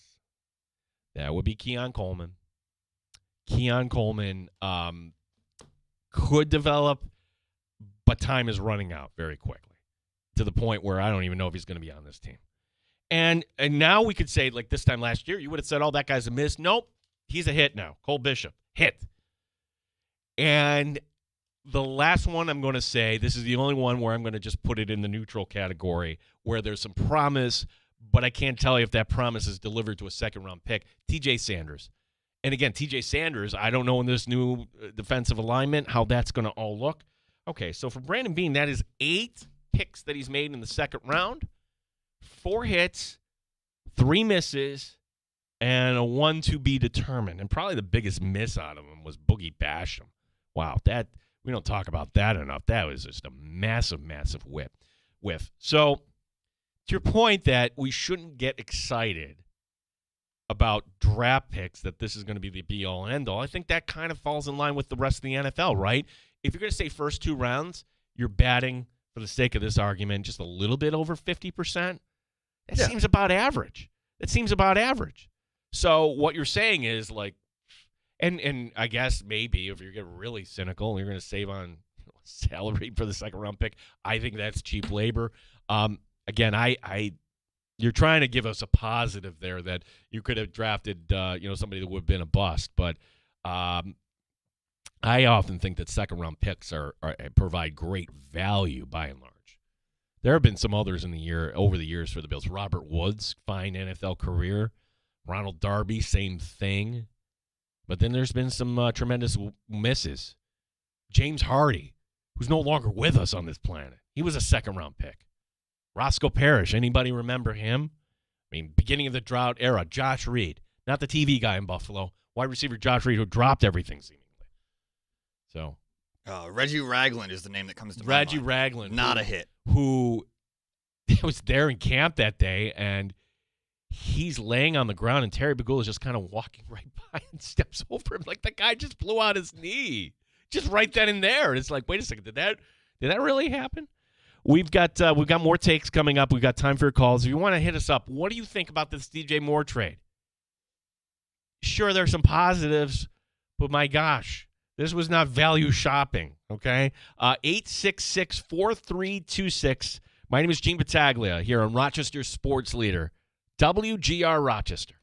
That would be Keon Coleman. Keon Coleman could develop, but time is running out very quickly. to the point where I don't even know if he's going to be on this team. And now we could say, like this time last year, you would have said, oh, that guy's a miss. Nope, he's a hit now. Cole Bishop, hit. And the last one I'm going to say, this is the only one where I'm going to just put it in the neutral category, where there's some promise, but I can't tell you if that promise is delivered to a second-round pick. T.J. Sanders. And again, T.J. Sanders, I don't know in this new defensive alignment how that's going to all look. Okay, so for Brandon Beane, that is 8 picks that he's made in the second round. 4 hits, 3 misses, and a 1 to be determined. And probably the biggest miss out of him was Boogie Basham. Wow, that we don't talk about that enough. That was just a massive, massive whiff. So to your point that we shouldn't get excited about draft picks, that this is going to be the be-all and end-all, I think that kind of falls in line with the rest of the NFL, right? If you're going to say first 2 rounds, you're batting, for the sake of this argument, just a little bit over 50%. That seems about average. So what you're saying is, like, and I guess maybe if you're getting really cynical and you're going to save on salary for the second-round pick, I think that's cheap labor. Again, you're trying to give us a positive there that you could have drafted, somebody that would have been a bust. But I often think that second-round picks provide great value by and large. There have been some others over the years for the Bills. Robert Woods, fine NFL career. Ronald Darby, same thing. But then there's been some tremendous misses. James Hardy, who's no longer with us on this planet. He was a second-round pick. Roscoe Parrish, anybody remember him? I mean, beginning of the drought era, Josh Reed, not the TV guy in Buffalo, wide receiver Josh Reed, who dropped everything seemingly. So, Reggie Ragland is the name that comes to Reggie mind. Ragland, not a hit. Who was there in camp that day, and he's laying on the ground, and Terry Bagula is just kind of walking right by and steps over him like the guy just blew out his knee, just right then and there. And it's like, wait a second, did that really happen? We've got more takes coming up. We've got time for your calls. If you want to hit us up, what do you think about this DJ Moore trade? Sure, there's some positives, but my gosh, this was not value shopping, okay? 866-4326. My name is Gene Battaglia here on Rochester Sports Leader, WGR Rochester.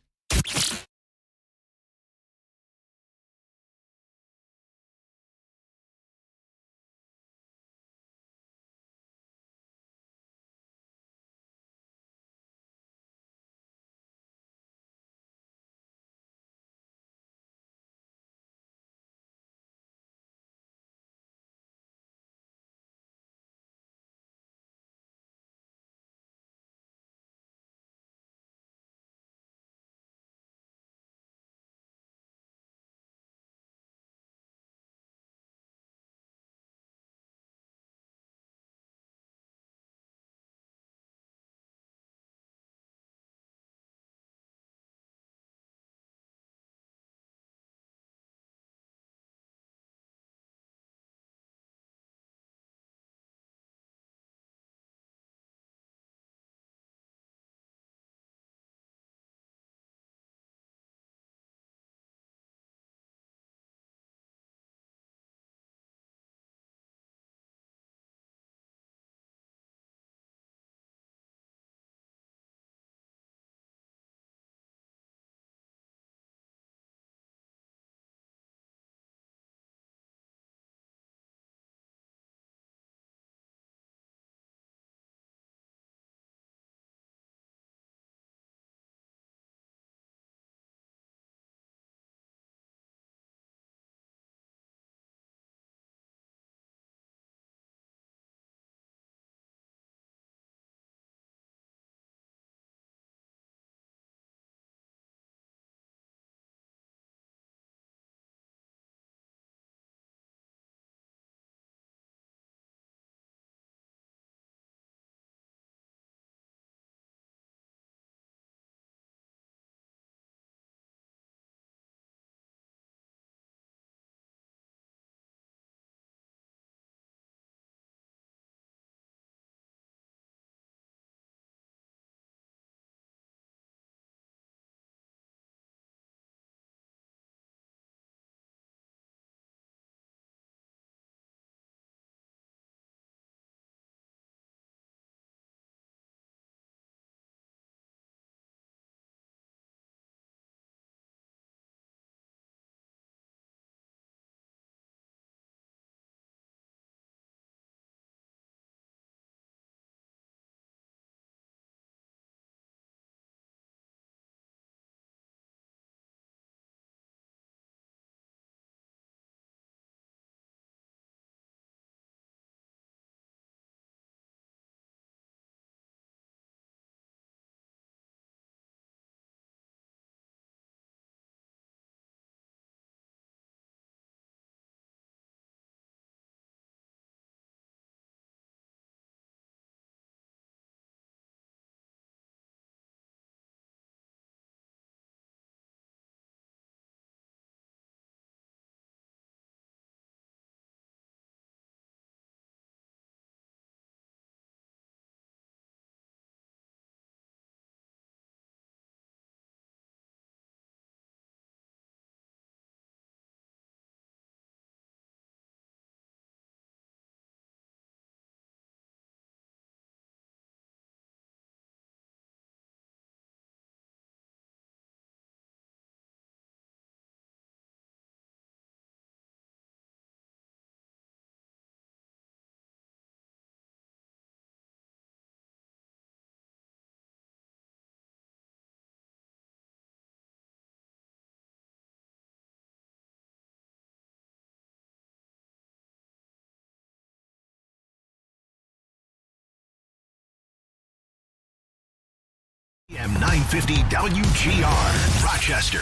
AM 950 WGR Rochester,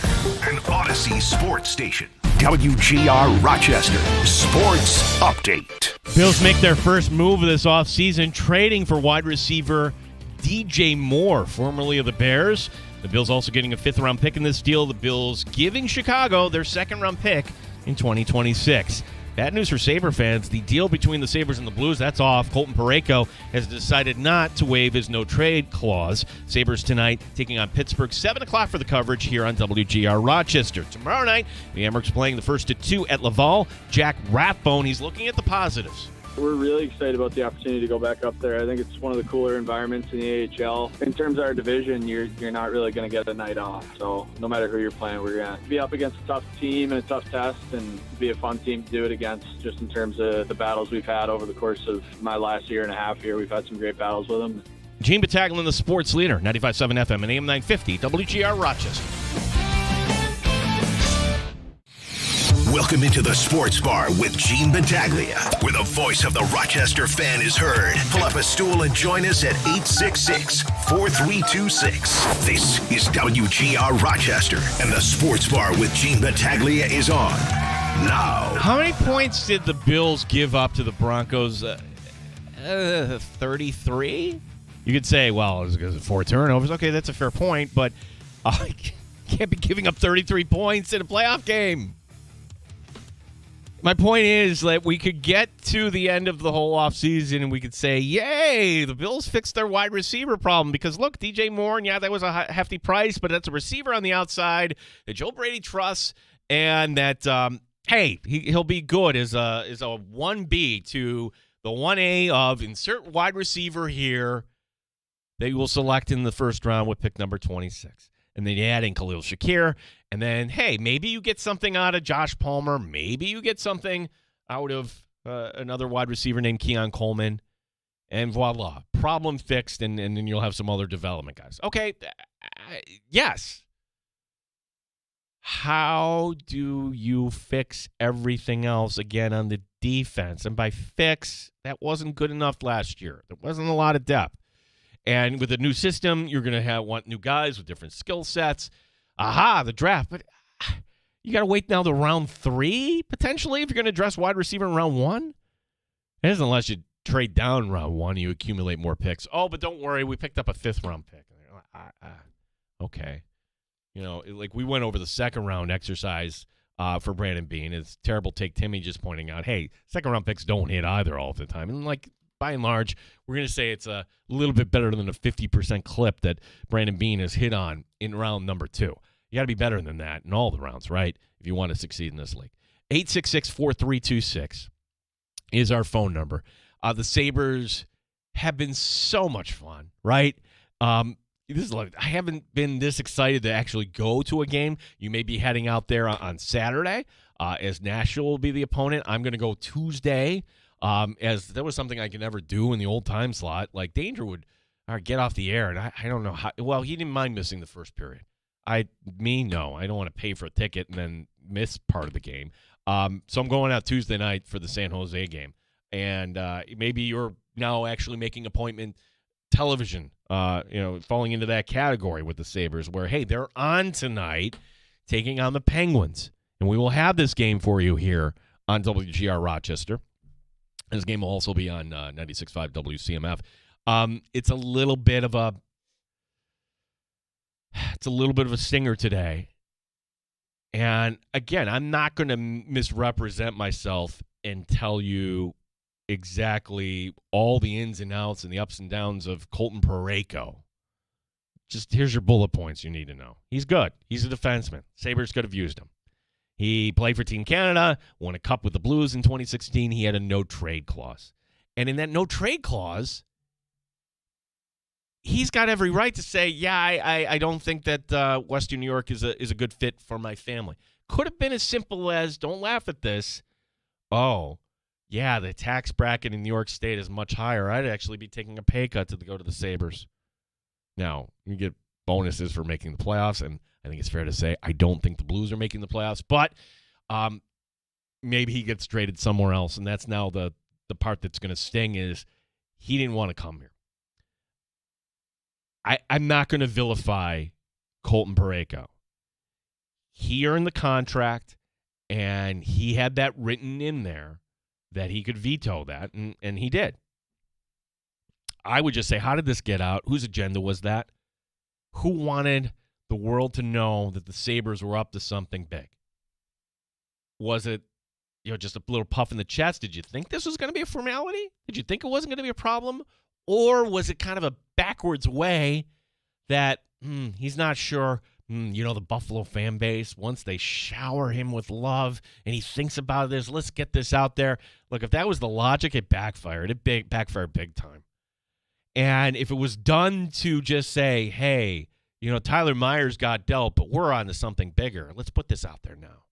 an Odyssey sports station. WGR Rochester Sports Update. Bills make their first move of this offseason, trading for wide receiver DJ Moore, formerly of the Bears. The Bills also getting a fifth-round pick in this deal. The Bills giving Chicago their second-round pick in 2026. Bad news for Sabre fans. The deal between the Sabres and the Blues, that's off. Colton Parayko has decided not to waive his no-trade clause. Sabres tonight taking on Pittsburgh, 7 o'clock for the coverage here on WGR Rochester. Tomorrow night, the Amerks playing the first of two at Laval. Jack Rathbone, he's looking at the positives. We're really excited about the opportunity to go back up there. I think it's one of the cooler environments in the AHL. In terms of our division, you're not really going to get a night off. So no matter who you're playing, we're going to be up against a tough team and a tough test, and be a fun team to do it against. Just in terms of the battles we've had over the course of my last year and a half here, we've had some great battles with them. Gene Battaglia, the sports leader, 95.7 FM and AM 950, WGR Rochester. Welcome into the Sports Bar with Gene Battaglia, where the voice of the Rochester fan is heard. Pull up a stool and join us at 866-4326. This is WGR Rochester, and the Sports Bar with Gene Battaglia is on now. How many points did the Bills give up to the Broncos? 33? You could say, well, it was 4 turnovers. Okay, that's a fair point, but can't be giving up 33 points in a playoff game. My point is that we could get to the end of the whole offseason and we could say, yay, the Bills fixed their wide receiver problem. Because, look, DJ Moore, and yeah, that was a hefty price, but that's a receiver on the outside that Joe Brady trusts, and that, hey, he'll be good as a 1B to the 1A of insert wide receiver here that you will select in the first round with pick number 26. And then you add in Khalil Shakir. And then, hey, maybe you get something out of Josh Palmer. Maybe you get something out of another wide receiver named Keon Coleman. And voila, problem fixed, and then you'll have some other development guys. Okay, yes. How do you fix everything else again on the defense? And by fix, that wasn't good enough last year. There wasn't a lot of depth. And with a new system, you're going to want new guys with different skill sets. Aha, the draft. But you got to wait now to round 3, potentially, if you're going to address wide receiver in round 1. It isn't unless you trade down round 1, you accumulate more picks. Oh, but don't worry, we picked up a 5th-round pick. Okay. You know, like we went over the second-round exercise for Brandon Beane. It's terrible take Timmy just pointing out, hey, second-round picks don't hit either all the time. And, like, by and large, we're going to say it's a little bit better than a 50% clip that Brandon Beane has hit on in round number 2. You got to be better than that in all the rounds, right, if you want to succeed in this league. 866-4326 is our phone number. The Sabres have been so much fun, right? This is like, I haven't been this excited to actually go to a game. You may be heading out there on Saturday as Nashville will be the opponent. I'm going to go Tuesday. As there was something I could never do in the old time slot, like Danger would get off the air, and I don't know how. Well, he didn't mind missing the first period. No, I don't want to pay for a ticket and then miss part of the game. So I'm going out Tuesday night for the San Jose game, and maybe you're now actually making appointment television, falling into that category with the Sabres, where hey, they're on tonight, taking on the Penguins, and we will have this game for you here on WGR Rochester. This game will also be on 96.5 WCMF. It's a little bit of a stinger today. And again, I'm not going to misrepresent myself and tell you exactly all the ins and outs and the ups and downs of Colton Parayko. Just here's your bullet points you need to know. He's good. He's a defenseman. Sabres could have used him. He played for Team Canada, won a cup with the Blues in 2016. He had a no-trade clause. And in that no-trade clause, he's got every right to say, yeah, I don't think that Western New York is a good fit for my family. Could have been as simple as, don't laugh at this, oh, yeah, the tax bracket in New York State is much higher. I'd actually be taking a pay cut to go to the Sabres. Now, you get bonuses for making the playoffs, and I think it's fair to say I don't think the Blues are making the playoffs, but maybe he gets traded somewhere else, and that's now the part that's going to sting is he didn't want to come here. I'm not going to vilify Colton Parayko. He earned the contract, and he had that written in there that he could veto that, and he did. I would just say, how did this get out? Whose agenda was that? Who wanted the world to know that the Sabres were up to something big? Was it, just a little puff in the chest? Did you think this was going to be a formality? Did you think it wasn't going to be a problem? Or was it kind of a backwards way that he's not sure, the Buffalo fan base, once they shower him with love and he thinks about this, let's get this out there. Look, if that was the logic, it backfired. It backfired big time. And if it was done to just say, hey, Tyler Myers got dealt, but we're on to something bigger. Let's put this out there now.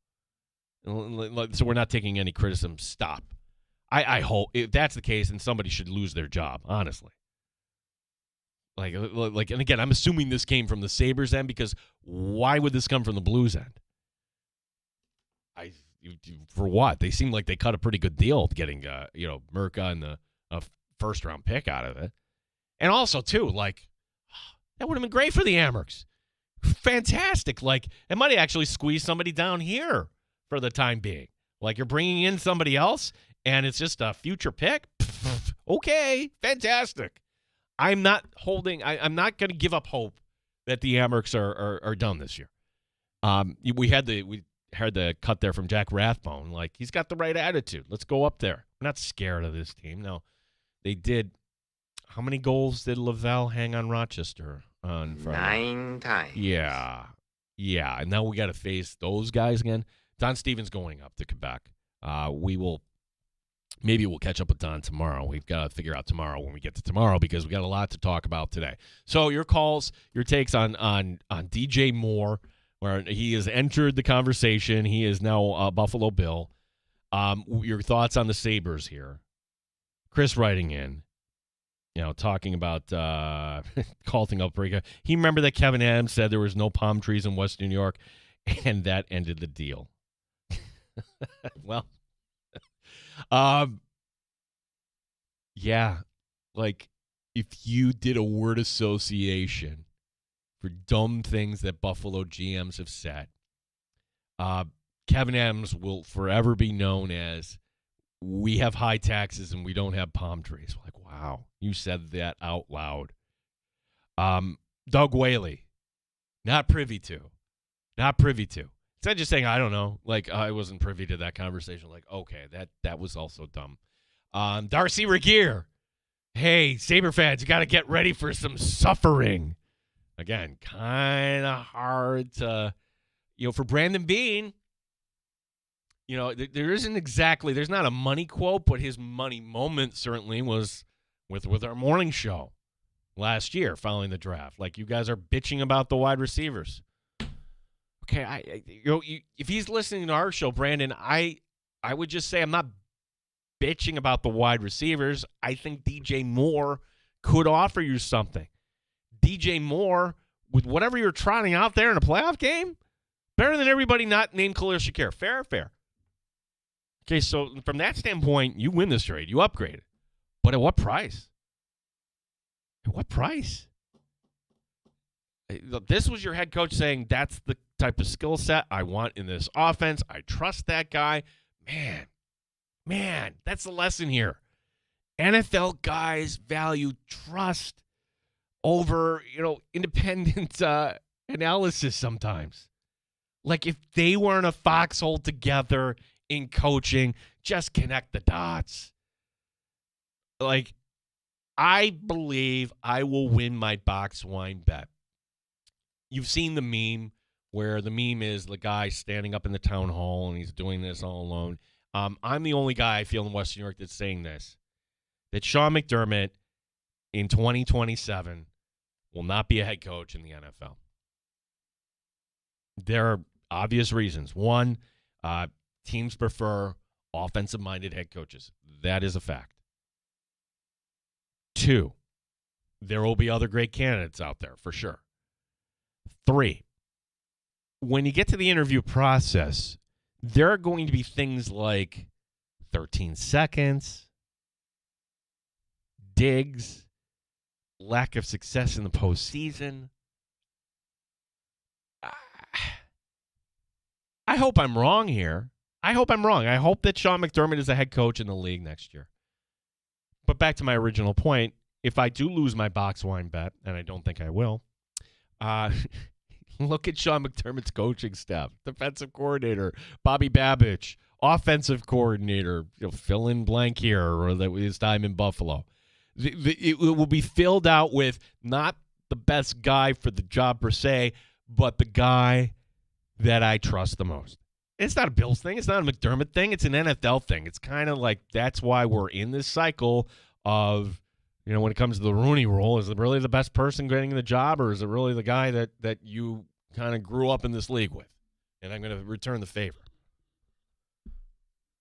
So we're not taking any criticism. Stop. I hope if that's the case, then somebody should lose their job, honestly. Like, and again, I'm assuming this came from the Sabres end, because why would this come from the Blues end? For what? They seem like they cut a pretty good deal getting, Murka and the first-round pick out of it. And also, too, that would have been great for the Amherst. Fantastic. It might have actually squeezed somebody down here for the time being. You're bringing in somebody else, and it's just a future pick? Okay, fantastic. I'm not going to give up hope that the Amherst are done this year. We heard the cut there from Jack Rathbone. He's got the right attitude. Let's go up there. We're not scared of this team. No, they did. How many goals did Laval hang on Rochester on Friday? 9 times. Yeah. And now we got to face those guys again. Don Stevens going up to Quebec. Maybe we'll catch up with Don tomorrow. We've got to figure out tomorrow when we get to tomorrow, because we got a lot to talk about today. So your calls, your takes on DJ Moore, where he has entered the conversation. He is now a Buffalo Bill. Your thoughts on the Sabres here. Chris writing in, talking about calling up Breaker. He remembered that Kevin Adams said there was no palm trees in Western New York, and that ended the deal. Well, yeah, if you did a word association for dumb things that Buffalo GMs have said, Kevin Adams will forever be known as, we have high taxes and we don't have palm trees. Wow, you said that out loud. Doug Whaley, not privy to. Instead of just saying, I don't know, I wasn't privy to that conversation. Okay, that was also dumb. Darcy Regier, hey, Sabre fans, you got to get ready for some suffering. Again, kind of hard to, for Brandon Bean, there isn't exactly, there's not a money quote, but his money moment certainly was with our morning show last year following the draft. You guys are bitching about the wide receivers. Okay, if he's listening to our show, Brandon, I would just say I'm not bitching about the wide receivers. I think DJ Moore could offer you something. DJ Moore, with whatever you're trotting out there in a playoff game, better than everybody not named Khalil Shakir. Fair. Okay, so from that standpoint, you win this trade. You upgrade it. But at what price? This was your head coach saying, that's the type of skill set I want in this offense. I trust that guy. Man, that's the lesson here. NFL guys value trust over, independent analysis sometimes. If they were in a foxhole together in coaching, just connect the dots. I believe I will win my box wine bet. You've seen the meme where the meme is the guy standing up in the town hall and he's doing this all alone. I'm the only guy I feel in Western New York that's saying this, that Sean McDermott in 2027 will not be a head coach in the NFL. There are obvious reasons. One, teams prefer offensive-minded head coaches. That is a fact. Two, there will be other great candidates out there for sure. Three, when you get to the interview process, there are going to be things like 13 seconds, digs, lack of success in the postseason. I hope I'm wrong here. I hope I'm wrong. I hope that Sean McDermott is a head coach in the league next year. But back to my original point, if I do lose my box wine bet, and I don't think I will, look at Sean McDermott's coaching staff. Defensive coordinator, Bobby Babich. Offensive coordinator, fill in blank here, or that his time in Buffalo. It will be filled out with not the best guy for the job per se, but the guy that I trust the most. It's not a Bills thing. It's not a McDermott thing. It's an NFL thing. It's kind of like that's why we're in this cycle of, when it comes to the Rooney Rule, is it really the best person getting the job, or is it really the guy that you kind of grew up in this league with? And I'm going to return the favor.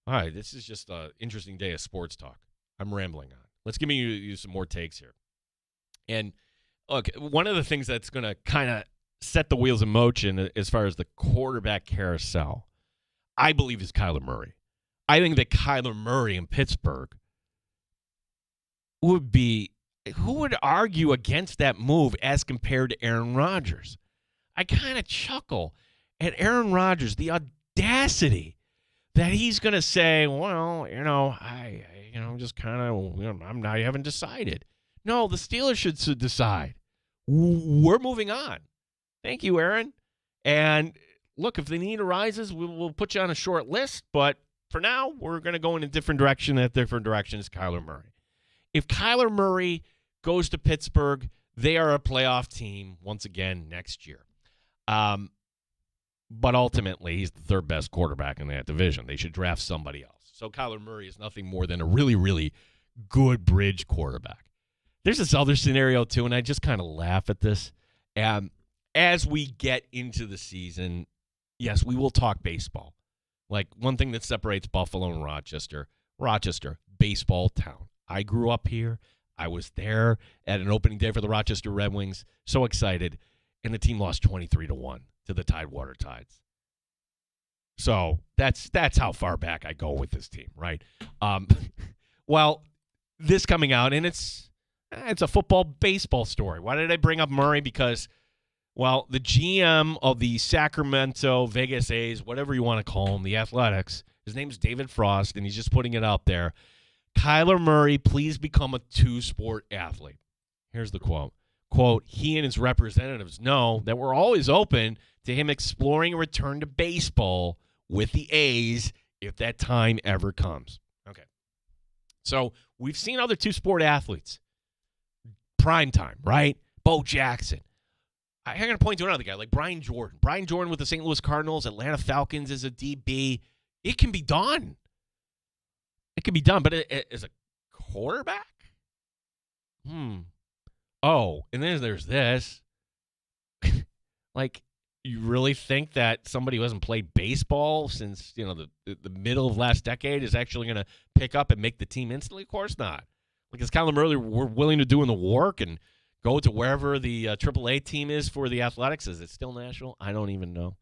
All right, this is just an interesting day of sports talk. I'm rambling on. Let's give you some more takes here. And look, one of the things that's going to kind of set the wheels in motion as far as the quarterback carousel, I believe, is Kyler Murray. I think that Kyler Murray in Pittsburgh would be, who would argue against that move as compared to Aaron Rodgers? I kind of chuckle at Aaron Rodgers, the audacity that he's going to say, well, I'm just kind of, I haven't decided. No, the Steelers should decide. We're moving on. Thank you, Aaron. And look, if the need arises, we'll put you on a short list. But for now, we're going to go in a different direction. That different direction is Kyler Murray. If Kyler Murray goes to Pittsburgh, they are a playoff team once again next year. But ultimately, he's the third best quarterback in that division. They should draft somebody else. So Kyler Murray is nothing more than a really, really good bridge quarterback. There's this other scenario, too, and I just kind of laugh at this. As we get into the season, yes, we will talk baseball. Like, one thing that separates Buffalo and Rochester, baseball town. I grew up here. I was there at an opening day for the Rochester Red Wings. So excited. And the team lost 23-1 to the Tidewater Tides. So that's how far back I go with this team, right? Well, this coming out, and it's a football-baseball story. Why did I bring up Murray? Because, well, the GM of the Sacramento Vegas A's, whatever you want to call him, the Athletics, his name's David Frost, and he's just putting it out there. Kyler Murray, please become a two-sport athlete. Here's the quote. Quote, he and his representatives know that we're always open to him exploring a return to baseball with the A's if that time ever comes. Okay. So we've seen other two-sport athletes. Prime time, right? Bo Jackson. I'm going to point to another guy like Brian Jordan. Brian Jordan with the St. Louis Cardinals, Atlanta Falcons as a DB. It can be done. It can be done, but as a quarterback? Oh, and then there's this. Like, you really think that somebody who hasn't played baseball since, the middle of last decade is actually going to pick up and make the team instantly? Of course not. Like, is Kyler Murray we're willing to do in the work and go to wherever the AAA team is for the Athletics? Is it still national? I don't even know.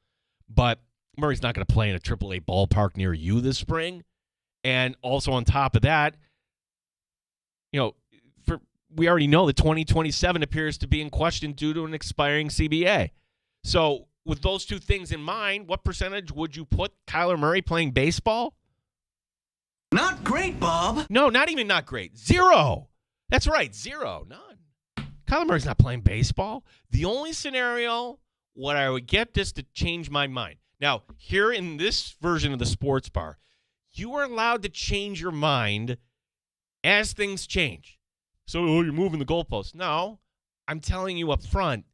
But Murray's not going to play in a AAA ballpark near you this spring. And also on top of that, we already know that 2027 appears to be in question due to an expiring CBA. So with those two things in mind, what percentage would you put Kyler Murray playing baseball? Not great, Bob. No, not even not great. 0. That's right, 0. None. Kyler Murray's not playing baseball. The only scenario what I would get this to change my mind. Now, here in this version of the sports bar, you are allowed to change your mind as things change. So, you're moving the goalposts. No, I'm telling you up front,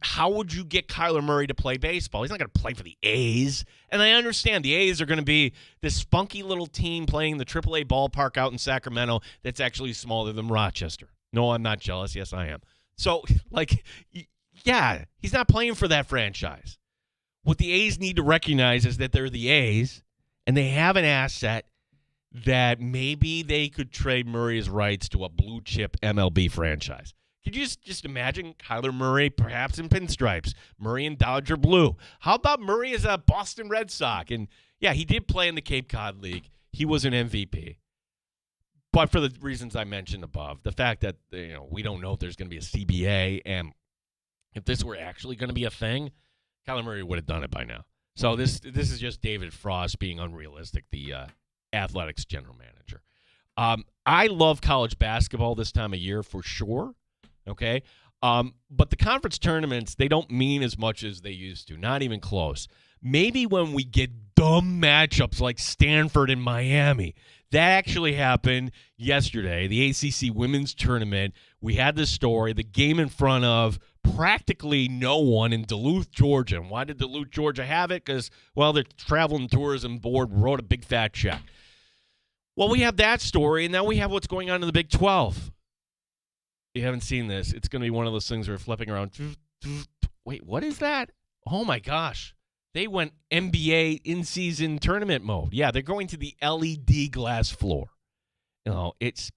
how would you get Kyler Murray to play baseball? He's not going to play for the A's. And I understand the A's are going to be this funky little team playing the AAA ballpark out in Sacramento that's actually smaller than Rochester. No, I'm not jealous. Yes, I am. So, yeah, he's not playing for that franchise. What the A's need to recognize is that they're the A's, and they have an asset that maybe they could trade Murray's rights to a blue-chip MLB franchise. Could you just imagine Kyler Murray perhaps in pinstripes, Murray in Dodger blue? How about Murray as a Boston Red Sox? And, yeah, he did play in the Cape Cod League. He was an MVP. But for the reasons I mentioned above, the fact that we don't know if there's going to be a CBA, and if this were actually going to be a thing, Kyler Murray would have done it by now. So this is just David Frost being unrealistic, the Athletics general manager. I love college basketball this time of year for sure, okay? But the conference tournaments, they don't mean as much as they used to, not even close. Maybe when we get dumb matchups like Stanford and Miami. That actually happened yesterday, the ACC women's tournament. We had this story, the game in front of practically no one in Duluth, Georgia. And why did Duluth, Georgia have it? Because, well, their travel and tourism board wrote a big fat check. Well, we have that story, and now we have what's going on in the Big 12. You haven't seen this. It's going to be one of those things where we're flipping around. Wait, what is that? Oh, my gosh. They went NBA in-season tournament mode. Yeah, they're going to the LED glass floor. It's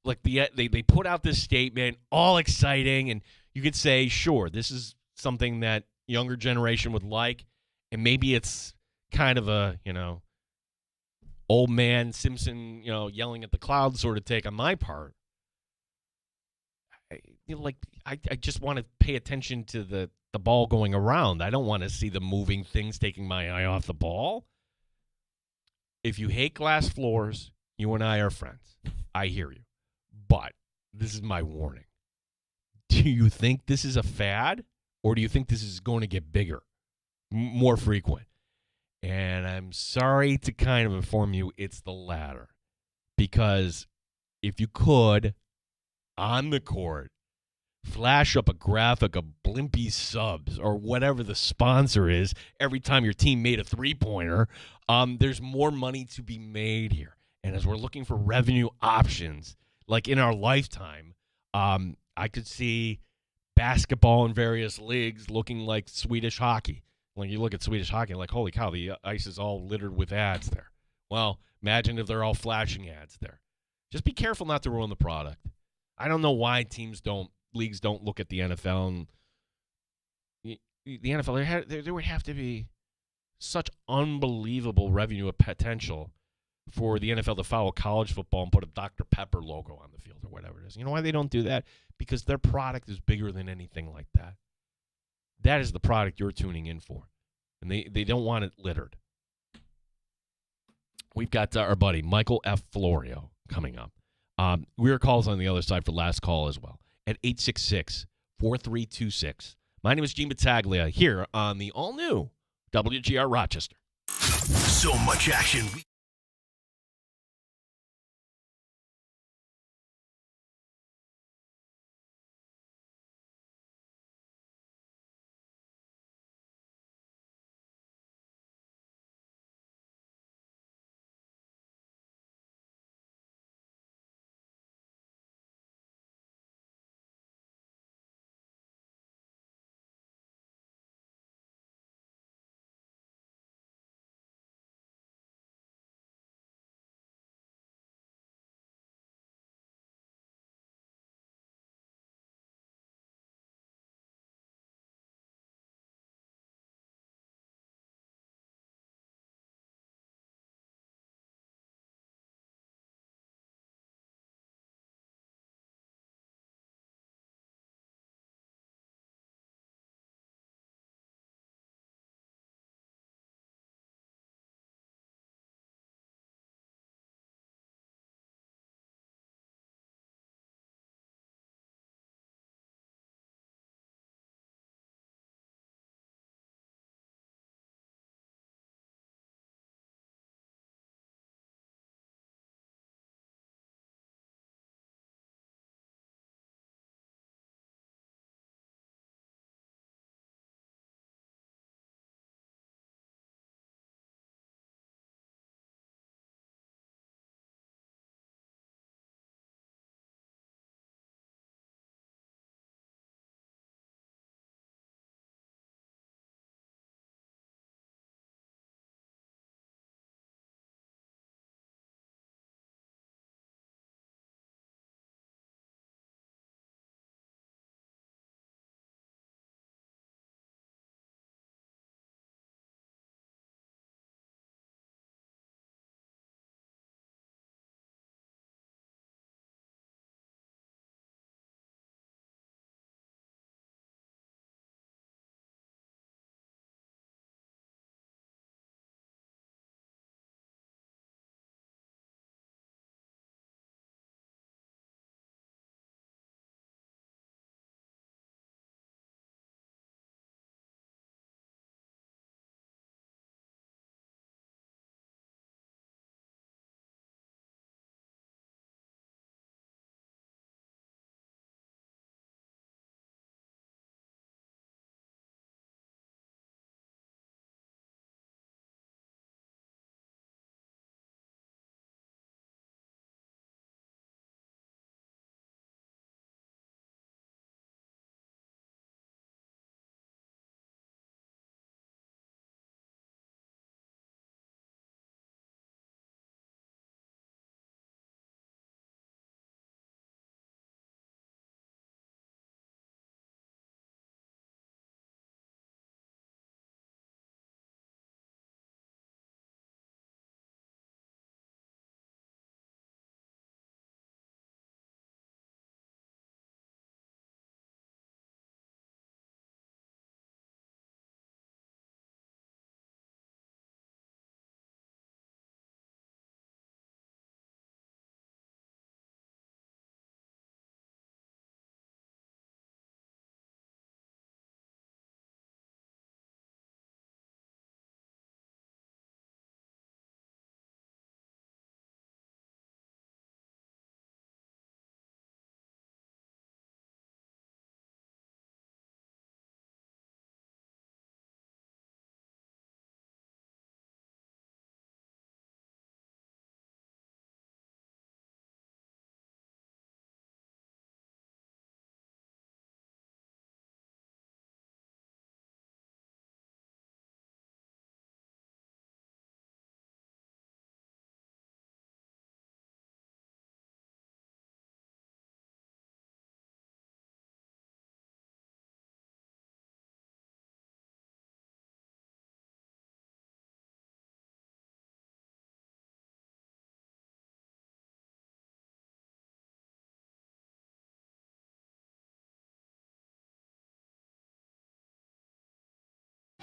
like they put out this statement, all exciting, and you could say, sure, this is something that younger generation would like, and maybe it's kind of a, old man Simpson, yelling at the clouds sort of take on my part. I just want to pay attention to the ball going around. I don't want to see the moving things taking my eye off the ball. If you hate glass floors, you and I are friends. I hear you. But this is my warning. Do you think this is a fad, or do you think this is going to get bigger, more frequent? And I'm sorry to kind of inform you it's the latter. Because if you could, on the court, flash up a graphic of Blimpie subs or whatever the sponsor is every time your team made a three-pointer, there's more money to be made here. And as we're looking for revenue options, like in our lifetime, I could see basketball in various leagues looking like Swedish hockey. When you look at Swedish hockey, like, holy cow, the ice is all littered with ads there. Well, imagine if they're all flashing ads there. Just be careful not to ruin the product. I don't know why leagues don't look at the NFL. And the NFL, there would have to be such unbelievable revenue potential for the NFL to follow college football and put a Dr. Pepper logo on the field or whatever it is. You know why they don't do that? Because their product is bigger than anything like that. That is the product you're tuning in for. And they don't want it littered. We've got our buddy Michael F. Florio coming up. We're calls on the other side for last call as well at 866-4326. My name is Gene Battaglia here on the all-new WGR Rochester. So much action.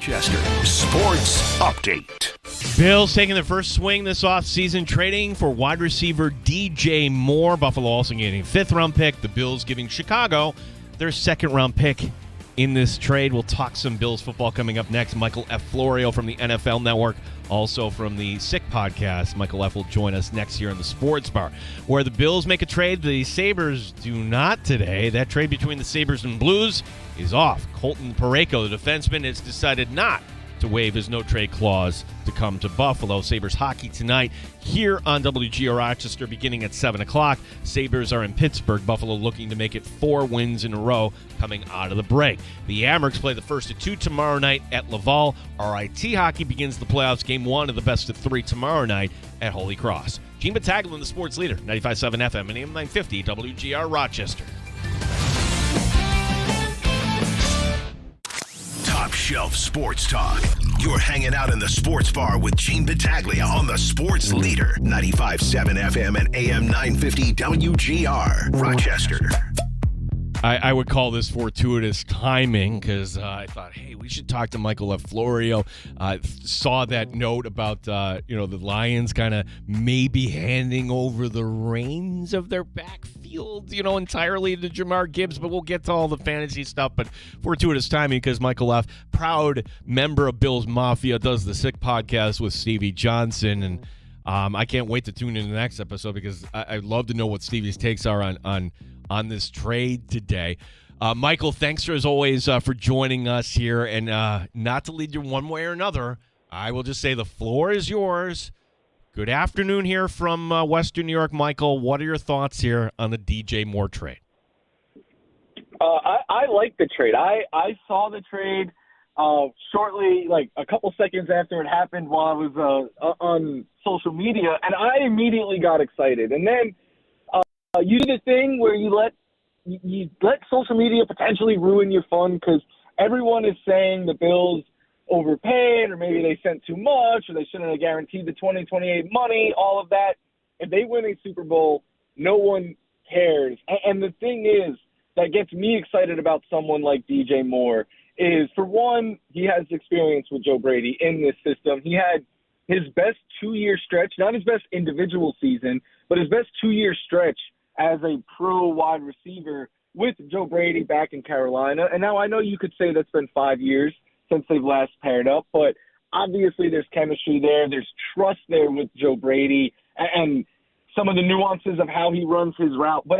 Chester Sports Update. Bills taking their first swing this offseason, trading for wide receiver DJ Moore. Buffalo also getting a 5th-round pick. The Bills giving Chicago their 2nd-round pick in this trade. We'll talk some Bills football coming up next. Michael F. Florio from the NFL Network, also from the Sick Podcast. Michael F. will join us next here in the Sports Bar. Where the Bills make a trade, the Sabres do not today. That trade between the Sabres and Blues is off. Colton Parayko, the defenseman, has decided not to waive his no-trade clause to come to Buffalo. Sabres hockey tonight here on WGR Rochester beginning at 7 o'clock. Sabres are in Pittsburgh. Buffalo looking to make it 4 wins in a row coming out of the break. The Amerks play the first of 2 tomorrow night at Laval. RIT hockey begins the playoffs game 1 of the best of 3 tomorrow night at Holy Cross. Gene Battaglia, the sports leader, 95.7 FM and AM 950 WGR Rochester. Top Shelf Sports Talk. You're hanging out in the Sports Bar with Gene Battaglia on the Sports Leader, 95.7 FM and AM 950 WGR, Rochester. I would call this fortuitous timing because I thought, hey, we should talk to Michael F. Florio. Saw that note about, the Lions kind of maybe handing over the reins of their backfield, entirely to Jamar Gibbs. But we'll get to all the fantasy stuff. But fortuitous timing because Michael F., proud member of Bills Mafia, does the Sick Podcast with Stevie Johnson. And I can't wait to tune in the next episode because I'd love to know what Stevie's takes are on this trade today. Michael, thanks as always for joining us here. And not to lead you one way or another, I will just say the floor is yours. Good afternoon here from Western New York. Michael, what are your thoughts here on the DJ Moore trade? I like the trade. I saw the trade shortly, like a couple seconds after it happened while I was on social media, and I immediately got excited. And then you do the thing where you let social media potentially ruin your fun because everyone is saying the Bills overpaid or maybe they sent too much or they shouldn't have guaranteed the 2028 money, all of that. If they win a Super Bowl, no one cares. And the thing is that gets me excited about someone like DJ Moore is, for one, he has experience with Joe Brady in this system. He had his best 2-year stretch, not his best individual season, but his best 2-year stretch as a pro wide receiver with Joe Brady back in Carolina. And now I know you could say that's been 5 years since they've last paired up, but obviously there's chemistry there. There's trust there with Joe Brady and some of the nuances of how he runs his route, but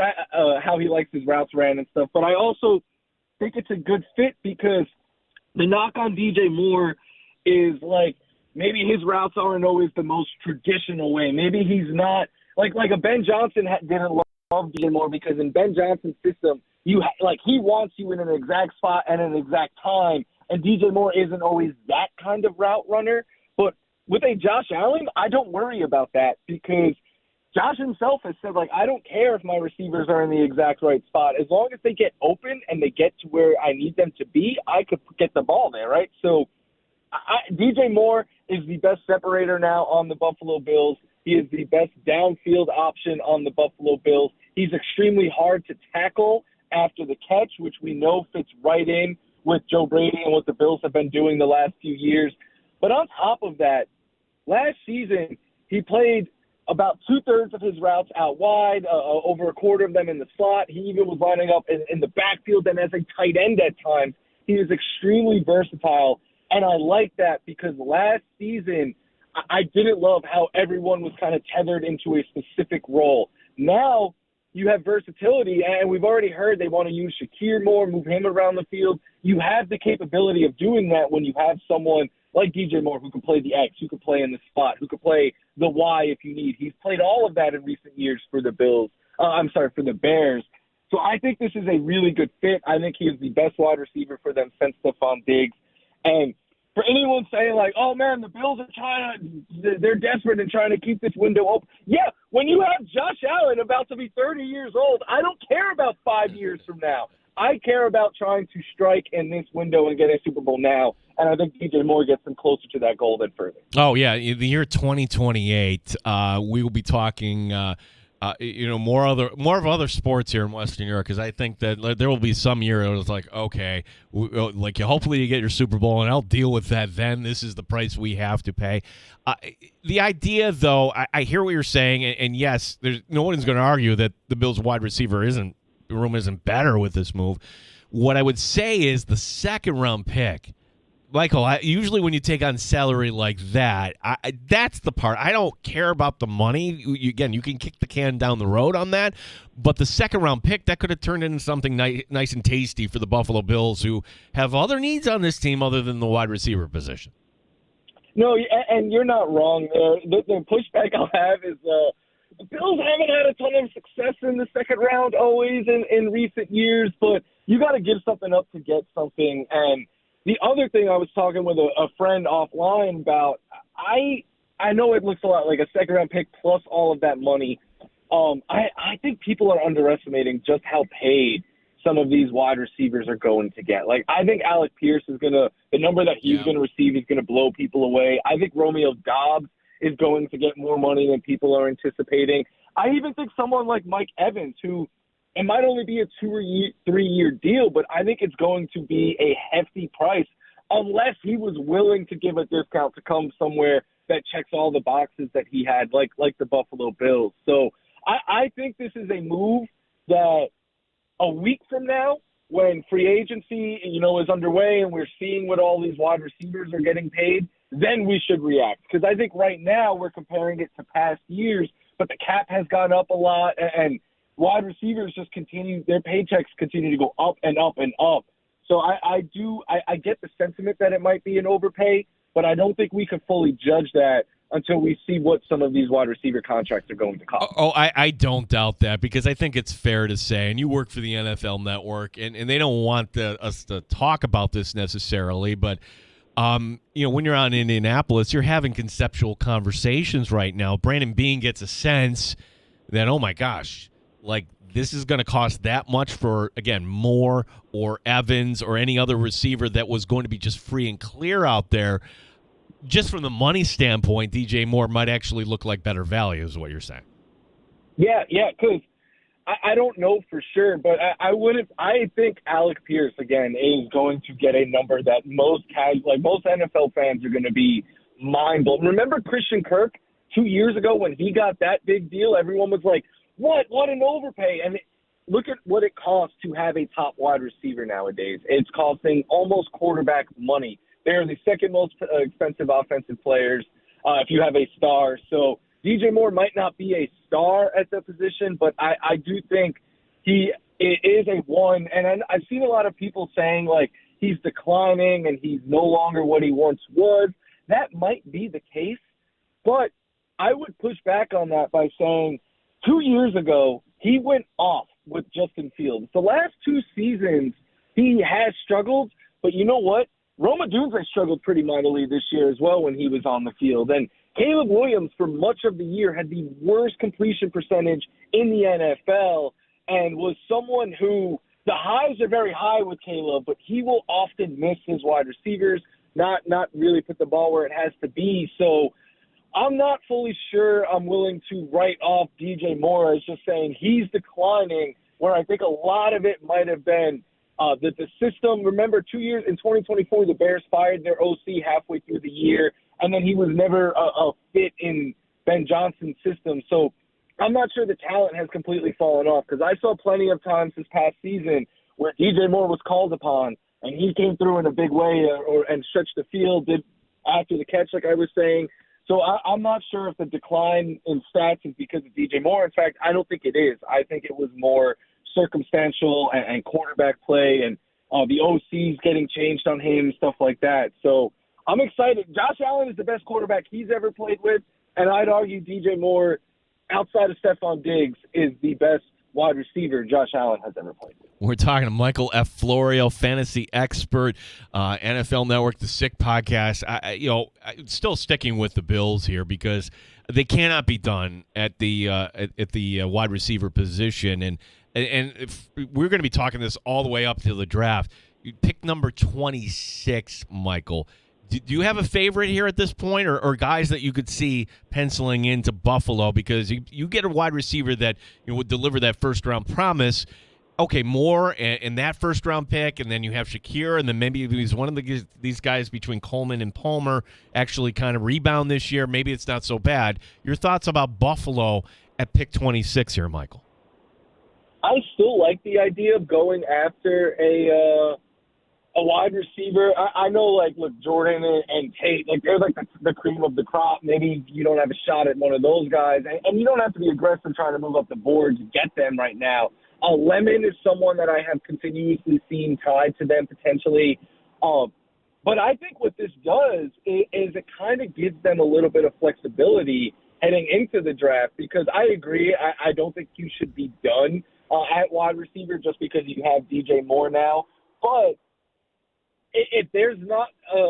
how he likes his routes ran and stuff. But I also think it's a good fit because the knock on DJ Moore is like maybe his routes aren't always the most traditional way. Maybe he's not like a Ben Johnson didn't love DJ Moore because in Ben Johnson's system, he wants you in an exact spot at an exact time, and DJ Moore isn't always that kind of route runner. But with a Josh Allen, I don't worry about that because Josh himself has said, I don't care if my receivers are in the exact right spot. As long as they get open and they get to where I need them to be, I could get the ball there, right? So DJ Moore is the best separator now on the Buffalo Bills. He is the best downfield option on the Buffalo Bills. He's extremely hard to tackle after the catch, which we know fits right in with Joe Brady and what the Bills have been doing the last few years. But on top of that, last season he played about 2/3 of his routes out wide, over a quarter of them in the slot. He even was lining up in the backfield and as a tight end at times. He is extremely versatile, and I like that because last season I didn't love how everyone was kind of tethered into a specific role. Now you have versatility, and we've already heard they want to use Shakir more, move him around the field. You have the capability of doing that when you have someone like DJ Moore who can play the X, who can play in the spot, who can play the Y if you need. He's played all of that in recent years for the for the Bears. So I think this is a really good fit. I think he is the best wide receiver for them since Stephon Diggs. And for anyone saying oh man, the Bills are they're desperate and trying to keep this window open. Yeah, when you have Josh Allen about to be 30 years old, I don't care about 5 years from now. I care about trying to strike in this window and get a Super Bowl now. And I think DJ Moore gets them closer to that goal than further. Oh, yeah. The year 2028, we will be talking more of other sports here in Western Europe, because I think that there will be some year it was like, okay, hopefully you get your Super Bowl and I'll deal with that then. This is the price we have to pay. The idea, though, I hear what you're saying, and yes, there's no one's going to argue that the Bills' wide receiver room isn't better with this move. What I would say is the second-round pick, Michael, usually when you take on salary like that, that's the part. I don't care about the money. You can kick the can down the road on that, but the second-round pick, that could have turned into something nice and tasty for the Buffalo Bills, who have other needs on this team other than the wide receiver position. No, and you're not wrong there. The pushback I'll have is the Bills haven't had a ton of success in the second round always in recent years, but you got to give something up to get something. And the other thing I was talking with a friend offline about, I know it looks a lot like a second-round pick plus all of that money. I think people are underestimating just how paid some of these wide receivers are going to get. Like, I think Alec Pierce is the number that he's going to receive is going to blow people away. I think Romeo Doubs is going to get more money than people are anticipating. I even think someone like Mike Evans, who it might only be a 2 or 3 year deal, but I think it's going to be a hefty price unless he was willing to give a discount to come somewhere that checks all the boxes that he had, like the Buffalo Bills. So I think this is a move that a week from now, when free agency, is underway and we're seeing what all these wide receivers are getting paid, then we should react. Because I think right now we're comparing it to past years, but the cap has gone up a lot, and wide receivers just their paychecks continue to go up and up and up. So I get the sentiment that it might be an overpay, but I don't think we can fully judge that until we see what some of these wide receiver contracts are going to cost. I don't doubt that, because I think it's fair to say, and you work for the NFL Network, and they don't want us to talk about this necessarily, but when you're out in Indianapolis, you're having conceptual conversations right now. Brandon Beane gets a sense that, oh my gosh, like this is going to cost that much for, again, Moore or Evans or any other receiver that was going to be just free and clear out there. Just from the money standpoint, DJ Moore might actually look like better value is what you're saying. Yeah, because I don't know for sure, but I think Alec Pierce, again, is going to get a number that most NFL fans are going to be mind-blown. Remember Christian Kirk 2 years ago when he got that big deal? Everyone was like, what an overpay. And look at what it costs to have a top wide receiver nowadays. It's costing almost quarterback money. They're the second most expensive offensive players if you have a star. So DJ Moore might not be a star at the position, but I do think he is a one. And I've seen a lot of people saying, like, he's declining and he's no longer what he once was. That might be the case, but I would push back on that by saying 2 years ago, he went off with Justin Fields. The last 2 seasons, he has struggled, but you know what? Roma Dunze struggled pretty mightily this year as well when he was on the field. And Caleb Williams, for much of the year, had the worst completion percentage in the NFL and was someone who the highs are very high with Caleb, but he will often miss his wide receivers, not really put the ball where it has to be. So I'm not fully sure I'm willing to write off DJ Moore as just saying he's declining, where I think a lot of it might have been that the system. Remember, 2 years in 2024, the Bears fired their OC halfway through the year, and then he was never a fit in Ben Johnson's system. So I'm not sure the talent has completely fallen off, because I saw plenty of times this past season where DJ Moore was called upon, and he came through in a big way and stretched the field, did after the catch, like I was saying. So I'm not sure if the decline in stats is because of DJ Moore. In fact, I don't think it is. I think it was more circumstantial and quarterback play and the OCs getting changed on him, stuff like that. So I'm excited. Josh Allen is the best quarterback he's ever played with, and I'd argue DJ Moore, outside of Stephon Diggs, is the best wide receiver Josh Allen has ever played with. We're talking to Michael F. Florio, fantasy expert, NFL Network, the Sick Podcast. Still sticking with the Bills here because they cannot be done at the wide receiver position, and if we're going to be talking this all the way up to the draft. Pick number 26, Michael. Do you have a favorite here at this point, or guys that you could see penciling into Buffalo? Because you get a wide receiver that would deliver that first-round promise. Okay, Moore and that first-round pick, and then you have Shakir, and then maybe he's one of these guys between Coleman and Palmer actually kind of rebound this year. Maybe it's not so bad. Your thoughts about Buffalo at pick 26 here, Michael? I still like the idea of going after a wide receiver. I know, like, look, Jordan and Tate, like, they're like the cream of the crop. Maybe you don't have a shot at one of those guys, and you don't have to be aggressive trying to move up the board to get them right now. Lemon is someone that I have continuously seen tied to them potentially. But I think what this does is it kind of gives them a little bit of flexibility heading into the draft, because I agree, I don't think you should be done at wide receiver just because you have DJ Moore now. But if there's not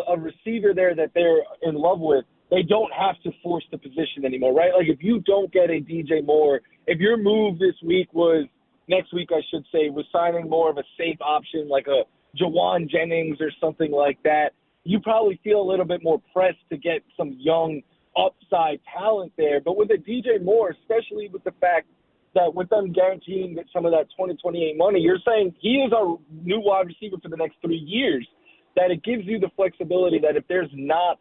a receiver there that they're in love with, they don't have to force the position anymore, right? Like, if you don't get a DJ Moore, if your move next week, I should say, was signing more of a safe option like a Jawan Jennings or something like that, you probably feel a little bit more pressed to get some young upside talent there. But with a DJ Moore, especially with the fact that with them guaranteeing that some of that 2028 money, you're saying he is our new wide receiver for the next 3 years, that it gives you the flexibility that if there's not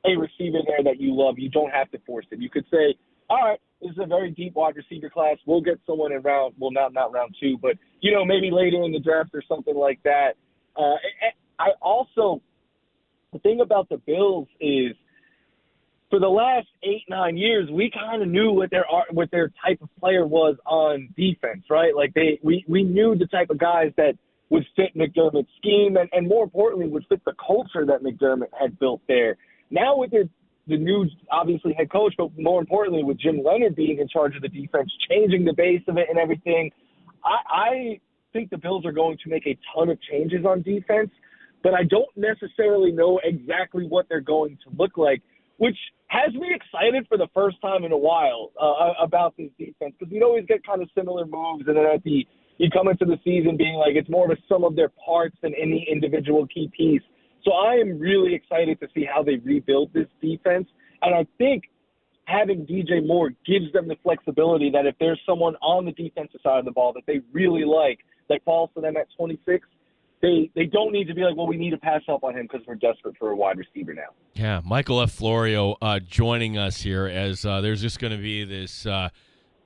a receiver there that you love, you don't have to force it. You could say, all right, this is a very deep wide receiver class. We'll get someone in round, well, not round 2, but, maybe later in the draft or something like that. The thing about the Bills is, for the last 8-9 years, we kind of knew what their type of player was on defense, right? Like, we knew the type of guys that would fit McDermott's scheme and more importantly, would fit the culture that McDermott had built there. Now with the new, obviously, head coach, but more importantly, with Jim Leonard being in charge of the defense, changing the base of it and everything, I think the Bills are going to make a ton of changes on defense, but I don't necessarily know exactly what they're going to look like, which has me excited for the first time in a while about this defense, because we'd always get kind of similar moves, and then you come into the season being like it's more of a sum of their parts than any individual key piece. So I am really excited to see how they rebuild this defense, and I think having DJ Moore gives them the flexibility that if there's someone on the defensive side of the ball that they really like that falls to them at 26, they don't need to be like, well, we need to pass up on him because we're desperate for a wide receiver now. Yeah, Michael F. Florio joining us here as there's just going to be this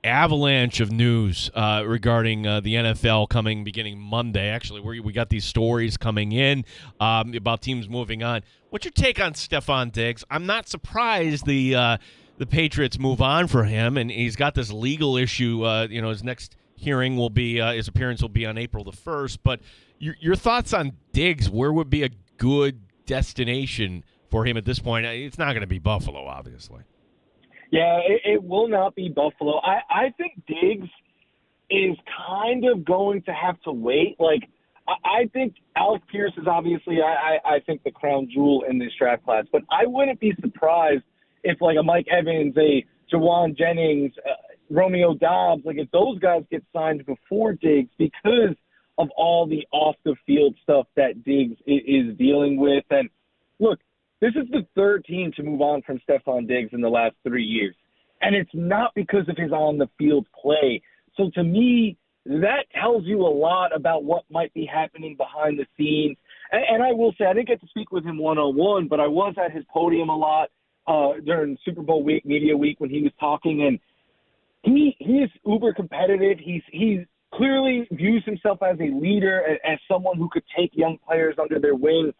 avalanche of news regarding the NFL beginning Monday. Actually, we got these stories coming in about teams moving on. What's your take on Stephon Diggs? I'm not surprised the Patriots move on for him, and he's got this legal issue. His next hearing will be his appearance will be on April the 1st. But your thoughts on Diggs? Where would be a good destination for him at this point? It's not going to be Buffalo, obviously. Yeah, it will not be Buffalo. I think Diggs is kind of going to have to wait. Like, I think Alec Pierce is obviously, I think, the crown jewel in this draft class. But I wouldn't be surprised if, like, a Mike Evans, a Jawan Jennings, Romeo Doubs, like, if those guys get signed before Diggs because of all the off-the-field stuff that Diggs is dealing with. And, look, this is the third team to move on from Stephon Diggs in the last 3 years. And it's not because of his on-the-field play. So to me, that tells you a lot about what might be happening behind the scenes. And I will say, I didn't get to speak with him one-on-one, but I was at his podium a lot during Super Bowl week, media week, when he was talking. And he is uber competitive. He clearly views himself as a leader, as someone who could take young players under their wing.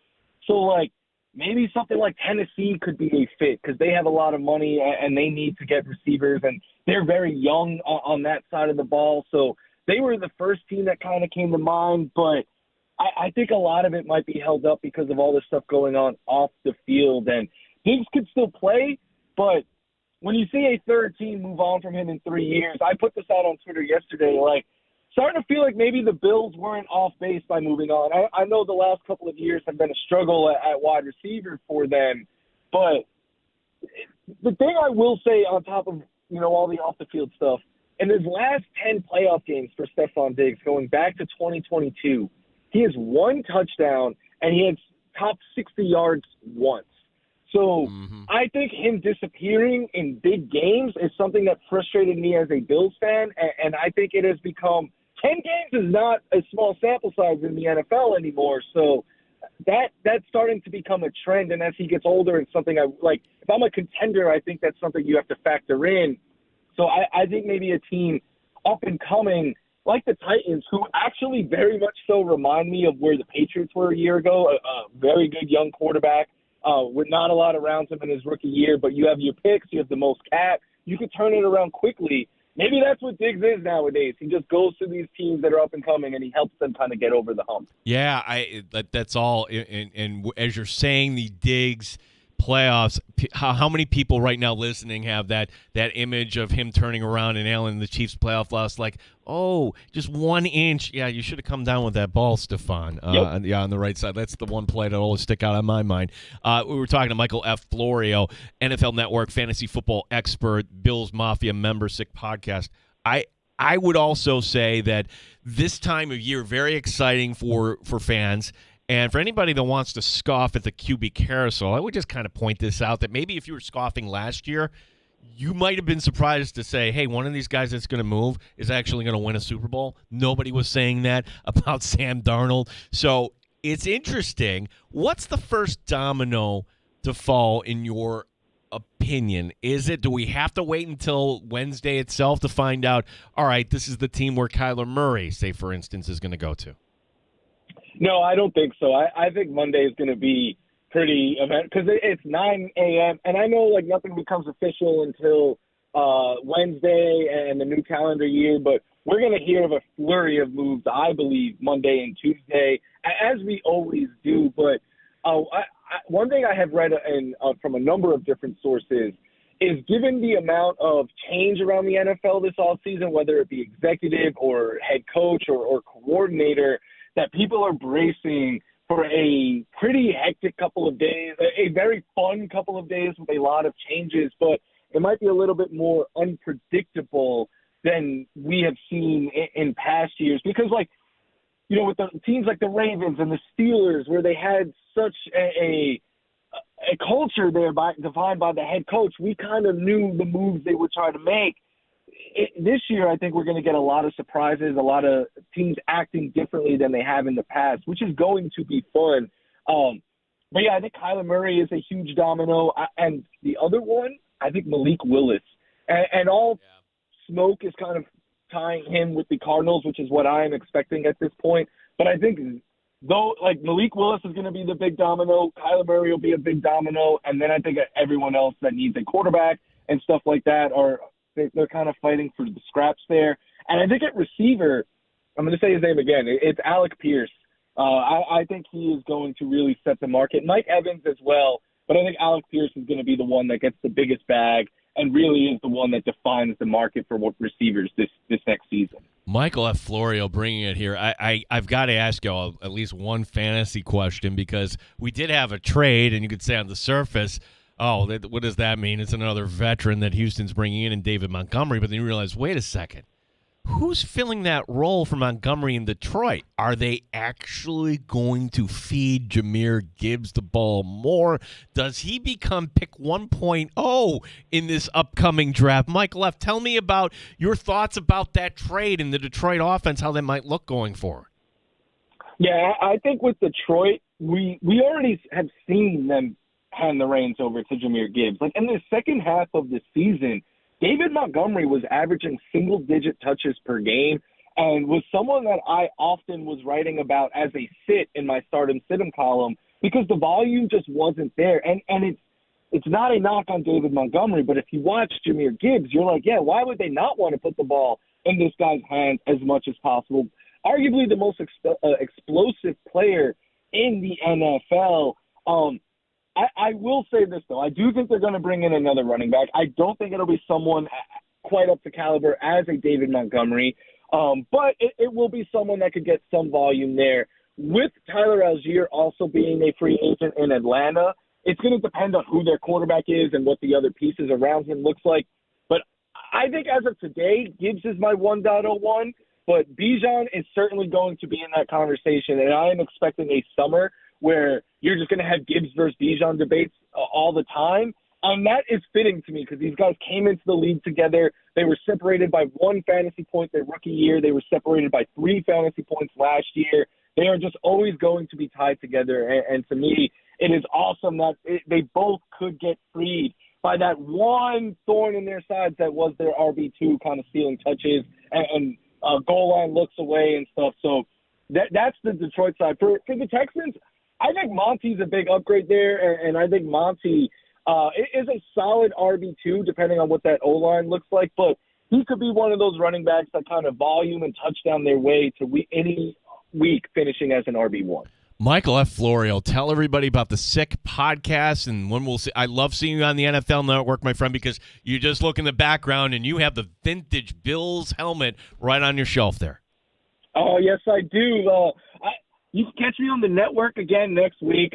So, like, maybe something like Tennessee could be a fit because they have a lot of money and they need to get receivers, and they're very young on that side of the ball. So they were the first team that kind of came to mind, but I think a lot of it might be held up because of all this stuff going on off the field. And Diggs could still play, but when you see a third team move on from him in 3 years, I put this out on Twitter yesterday, like, starting to feel like maybe the Bills weren't off base by moving on. I know the last couple of years have been a struggle at wide receiver for them, but the thing I will say on top of, all the off-the-field stuff, in his last 10 playoff games for Stephon Diggs, going back to 2022, he has 1 touchdown and he has top 60 yards once. So I think him disappearing in big games is something that frustrated me as a Bills fan, and I think it has become 10 games is not a small sample size in the NFL anymore. So that's starting to become a trend, and as he gets older, it's something I like. If I'm a contender, I think that's something you have to factor in. So I think maybe a team up and coming like the Titans, who actually very much so remind me of where the Patriots were a year ago, a very good young quarterback with not a lot around him in his rookie year, but you have your picks, you have the most cap, you could turn it around quickly. Maybe that's what Diggs is nowadays. He just goes to these teams that are up and coming, and he helps them kind of get over the hump. Yeah, that's all. And as you're saying, the Diggs playoffs, how many people right now listening have that image of him turning around and Allen in the Chiefs playoff loss, like, oh, just 1 inch. Yeah, you should have come down with that ball, Stephon. Yep. Yeah, on the right side. That's the one play that'll always stick out on my mind. We were talking to Michael F. Florio, NFL Network fantasy football expert, Bills Mafia member, Sick Podcast. I would also say that this time of year, very exciting for fans. And for anybody that wants to scoff at the QB carousel, I would just kind of point this out, that maybe if you were scoffing last year, you might have been surprised to say, hey, one of these guys that's going to move is actually going to win a Super Bowl. Nobody was saying that about Sam Darnold. So it's interesting. What's the first domino to fall in your opinion? Do we have to wait until Wednesday itself to find out, all right, this is the team where Kyler Murray, say, for instance, is going to go to? No, I don't think so. I think Monday is going to be pretty event because it's 9 a.m. and I know like nothing becomes official until Wednesday and the new calendar year, but we're going to hear of a flurry of moves, I believe, Monday and Tuesday, as we always do. But one thing I have read from a number of different sources is, given the amount of change around the NFL this offseason, whether it be executive or head coach or coordinator, that people are bracing for a pretty hectic couple of days, a very fun couple of days with a lot of changes, but it might be a little bit more unpredictable than we have seen in past years. Because, like, you know, with the teams like the Ravens and the Steelers, where they had such a culture there defined by the head coach, we kind of knew the moves they would try to make. This year, I think we're going to get a lot of surprises, a lot of teams acting differently than they have in the past, which is going to be fun. But, yeah, I think Kyler Murray is a huge domino. And the other one, I think Malik Willis. And all smoke is kind of tying him with the Cardinals, which is what I am expecting at this point. But I think, though, like, Malik Willis is going to be the big domino, Kyler Murray will be a big domino, and then I think everyone else that needs a quarterback and stuff like that they're kind of fighting for the scraps there. And I think at receiver, I'm going to say his name again, it's Alec Pierce. I think he is going to really set the market. Mike Evans as well, but I think Alec Pierce is going to be the one that gets the biggest bag and really is the one that defines the market for what receivers this next season. Michael F. Florio bringing it here. I've got to ask y'all at least one fantasy question, because we did have a trade, and you could say on the surface, oh, what does that mean? It's another veteran that Houston's bringing in David Montgomery. But then you realize, wait a second. Who's filling that role for Montgomery in Detroit? Are they actually going to feed Jahmyr Gibbs the ball more? Does he become pick 1.0 in this upcoming draft? Michael F., tell me about your thoughts about that trade in the Detroit offense, how that might look going forward. Yeah, I think with Detroit, we already have seen them hand the reins over to Jahmyr Gibbs. Like, in the second half of the season, David Montgomery was averaging single-digit touches per game and was someone that I often was writing about as a sit in my start and sit-em column, because the volume just wasn't there. And it's not a knock on David Montgomery, but if you watch Jahmyr Gibbs, you're like, yeah, why would they not want to put the ball in this guy's hands as much as possible? Arguably the most explosive player in the NFL. I will say this, though. I do think they're going to bring in another running back. I don't think it'll be someone quite up to caliber as a David Montgomery, but it will be someone that could get some volume there. With Tyler Algier also being a free agent in Atlanta, it's going to depend on who their quarterback is and what the other pieces around him looks like. But I think as of today, Gibbs is my 1.01, but Bijan is certainly going to be in that conversation, and I am expecting a summer where you're just going to have Gibbs versus Bijan debates all the time. That is fitting to me because these guys came into the league together. They were separated by 1 fantasy point their rookie year. They were separated by 3 fantasy points last year. They are just always going to be tied together. And to me, it is awesome that they both could get freed by that one thorn in their sides that was their RB2 kind of stealing touches and goal line looks away and stuff. So that's the Detroit side. For the Texans, I think Monty's a big upgrade there, and I think Monty is a solid RB2 depending on what that O-line looks like, but he could be one of those running backs that kind of volume and touchdown their way to any week finishing as an RB1. Michael F. Florio, tell everybody about the Sick podcast and when we'll see. I love seeing you on the NFL Network, my friend, because you just look in the background and you have the vintage Bills helmet right on your shelf there. Oh, yes, I do. You can catch me on the network again next week,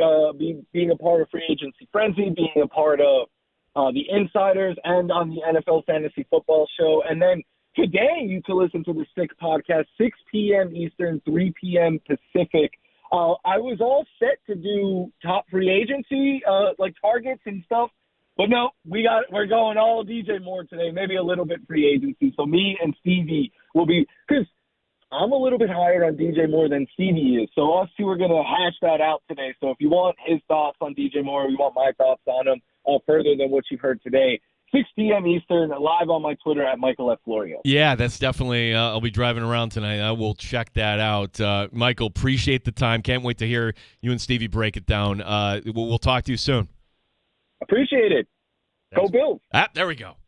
being a part of Free Agency Frenzy, being a part of the Insiders, and on the NFL Fantasy Football Show. And then today you can listen to the Sick podcast, 6 p.m. Eastern, 3 p.m. Pacific. I was all set to do top free agency, like targets and stuff, but no, we're going all DJ Moore today, maybe a little bit free agency. So me and Stevie will be, because I'm a little bit higher on DJ Moore than Stevie is. So us two are going to hash that out today. So if you want his thoughts on DJ Moore, or you want my thoughts on him further than what you've heard today, 6 p.m. Eastern, live on my Twitter at Michael F. Florio. Yeah, that's definitely I'll be driving around tonight. I will check that out. Michael, appreciate the time. Can't wait to hear you and Stevie break it down. We'll talk to you soon. Appreciate it. Go Bills. There we go.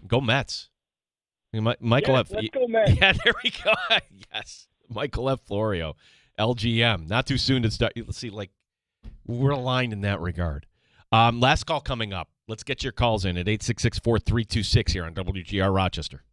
Go Mets. Michael F. Let's go Mets. Yeah, there we go. Yes. Michael F. Florio, LGM. Not too soon to start. Let's see, we're aligned in that regard. Last call coming up. Let's get your calls in at 866-4326 here on WGR Rochester.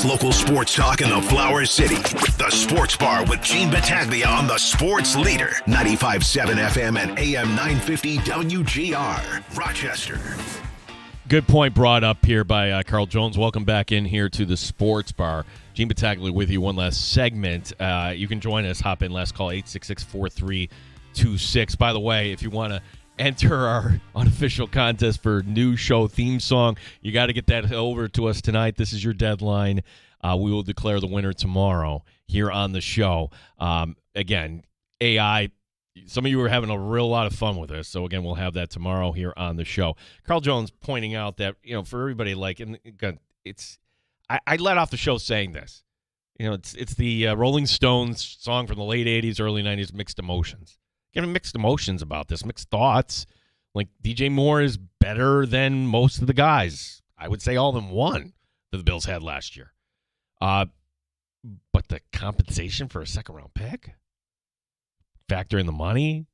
local sports talk in the Flower City. The Sports Bar with Gene Battaglia on the Sports Leader. 95.7 FM and AM 950 WGR, Rochester. Good point brought up here by Carl Jones. Welcome back in here to the Sports Bar. Gene Battaglia with you. One last segment. You can join us. Hop in. Last call, 866-4326. By the way, if you want to enter our unofficial contest for new show theme song, you got to get that over to us tonight. This is your deadline. We will declare the winner tomorrow here on the show. Again, AI, some of you are having a real lot of fun with this. So, again, we'll have that tomorrow here on the show. Carl Jones pointing out that, for everybody, I let off the show saying this. It's the Rolling Stones song from the late 80s, early 90s, Mixed Emotions. Getting mixed emotions about this, mixed thoughts. Like, DJ Moore is better than most of the guys. I would say all than one that the Bills had last year. But the compensation for a second-round pick? Factor in the money?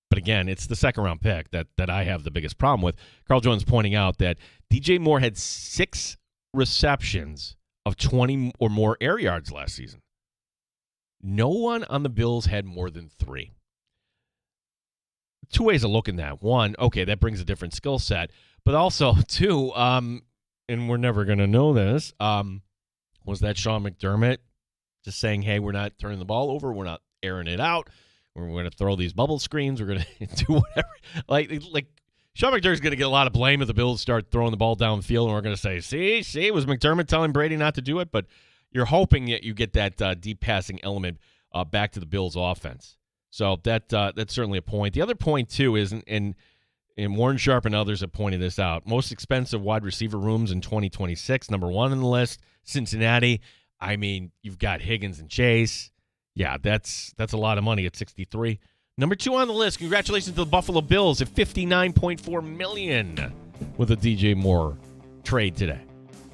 But again, it's the second-round pick that I have the biggest problem with. Carl Jones pointing out that DJ Moore had 6 receptions of 20 or more air yards last season. No one on the Bills had more than 3. 2 ways of looking at that. One, okay, that brings a different skill set. But also, 2, and we're never going to know this, was that Sean McDermott just saying, hey, we're not turning the ball over, we're not airing it out, we're going to throw these bubble screens, we're going to do whatever. Like Sean McDermott's going to get a lot of blame if the Bills start throwing the ball downfield, and we're going to say, see, was McDermott telling Brady not to do it? But you're hoping that you get that deep passing element back to the Bills' offense. So that's certainly a point. The other point, too, is, and Warren Sharp and others have pointed this out, most expensive wide receiver rooms in 2026, number 1 on the list, Cincinnati. I mean, you've got Higgins and Chase. Yeah, that's a lot of money at 63. Number 2 on the list, congratulations to the Buffalo Bills at $59.4 million with a DJ Moore trade today.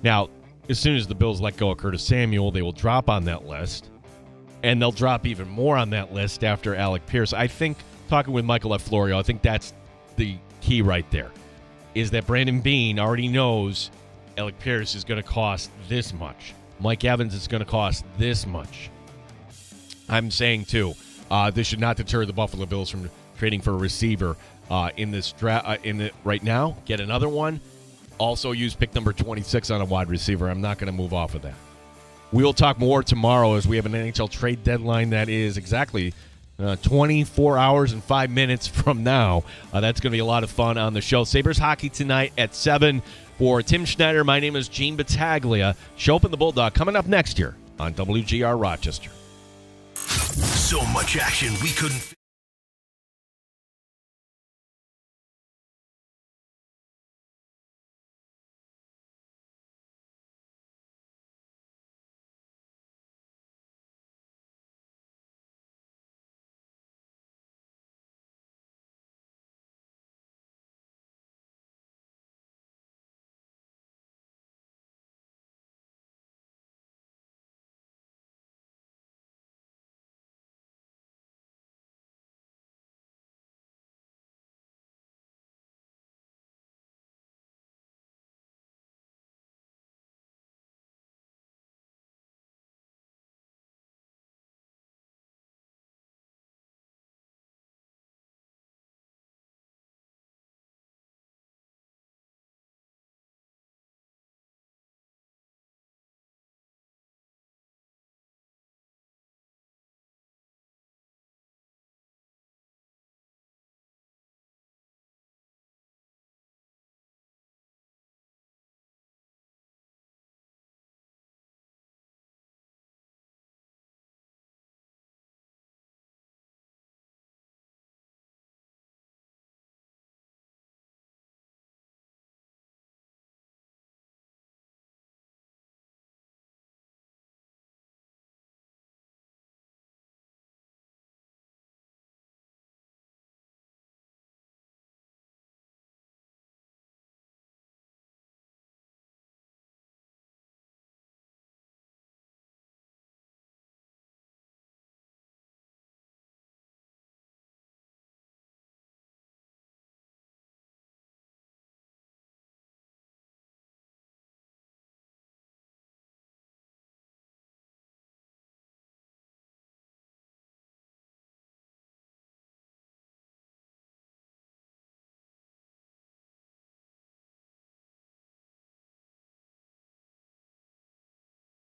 Now, as soon as the Bills let go of Curtis Samuel, they will drop on that list. And they'll drop even more on that list after Alec Pierce. I think, talking with Michael F. Florio, I think that's the key right there, is that Brandon Beane already knows Alec Pierce is going to cost this much. Mike Evans is going to cost this much. I'm saying, too, this should not deter the Buffalo Bills from trading for a receiver in this draft. Right now, get another one. Also use pick number 26 on a wide receiver. I'm not going to move off of that. We'll talk more tomorrow as we have an NHL trade deadline that is exactly 24 hours and 5 minutes from now. That's going to be a lot of fun on the show. Sabres hockey tonight at 7. For Tim Schneider, my name is Gene Battaglia. Show Up in the Bulldog coming up next year on WGR Rochester. So much action we couldn't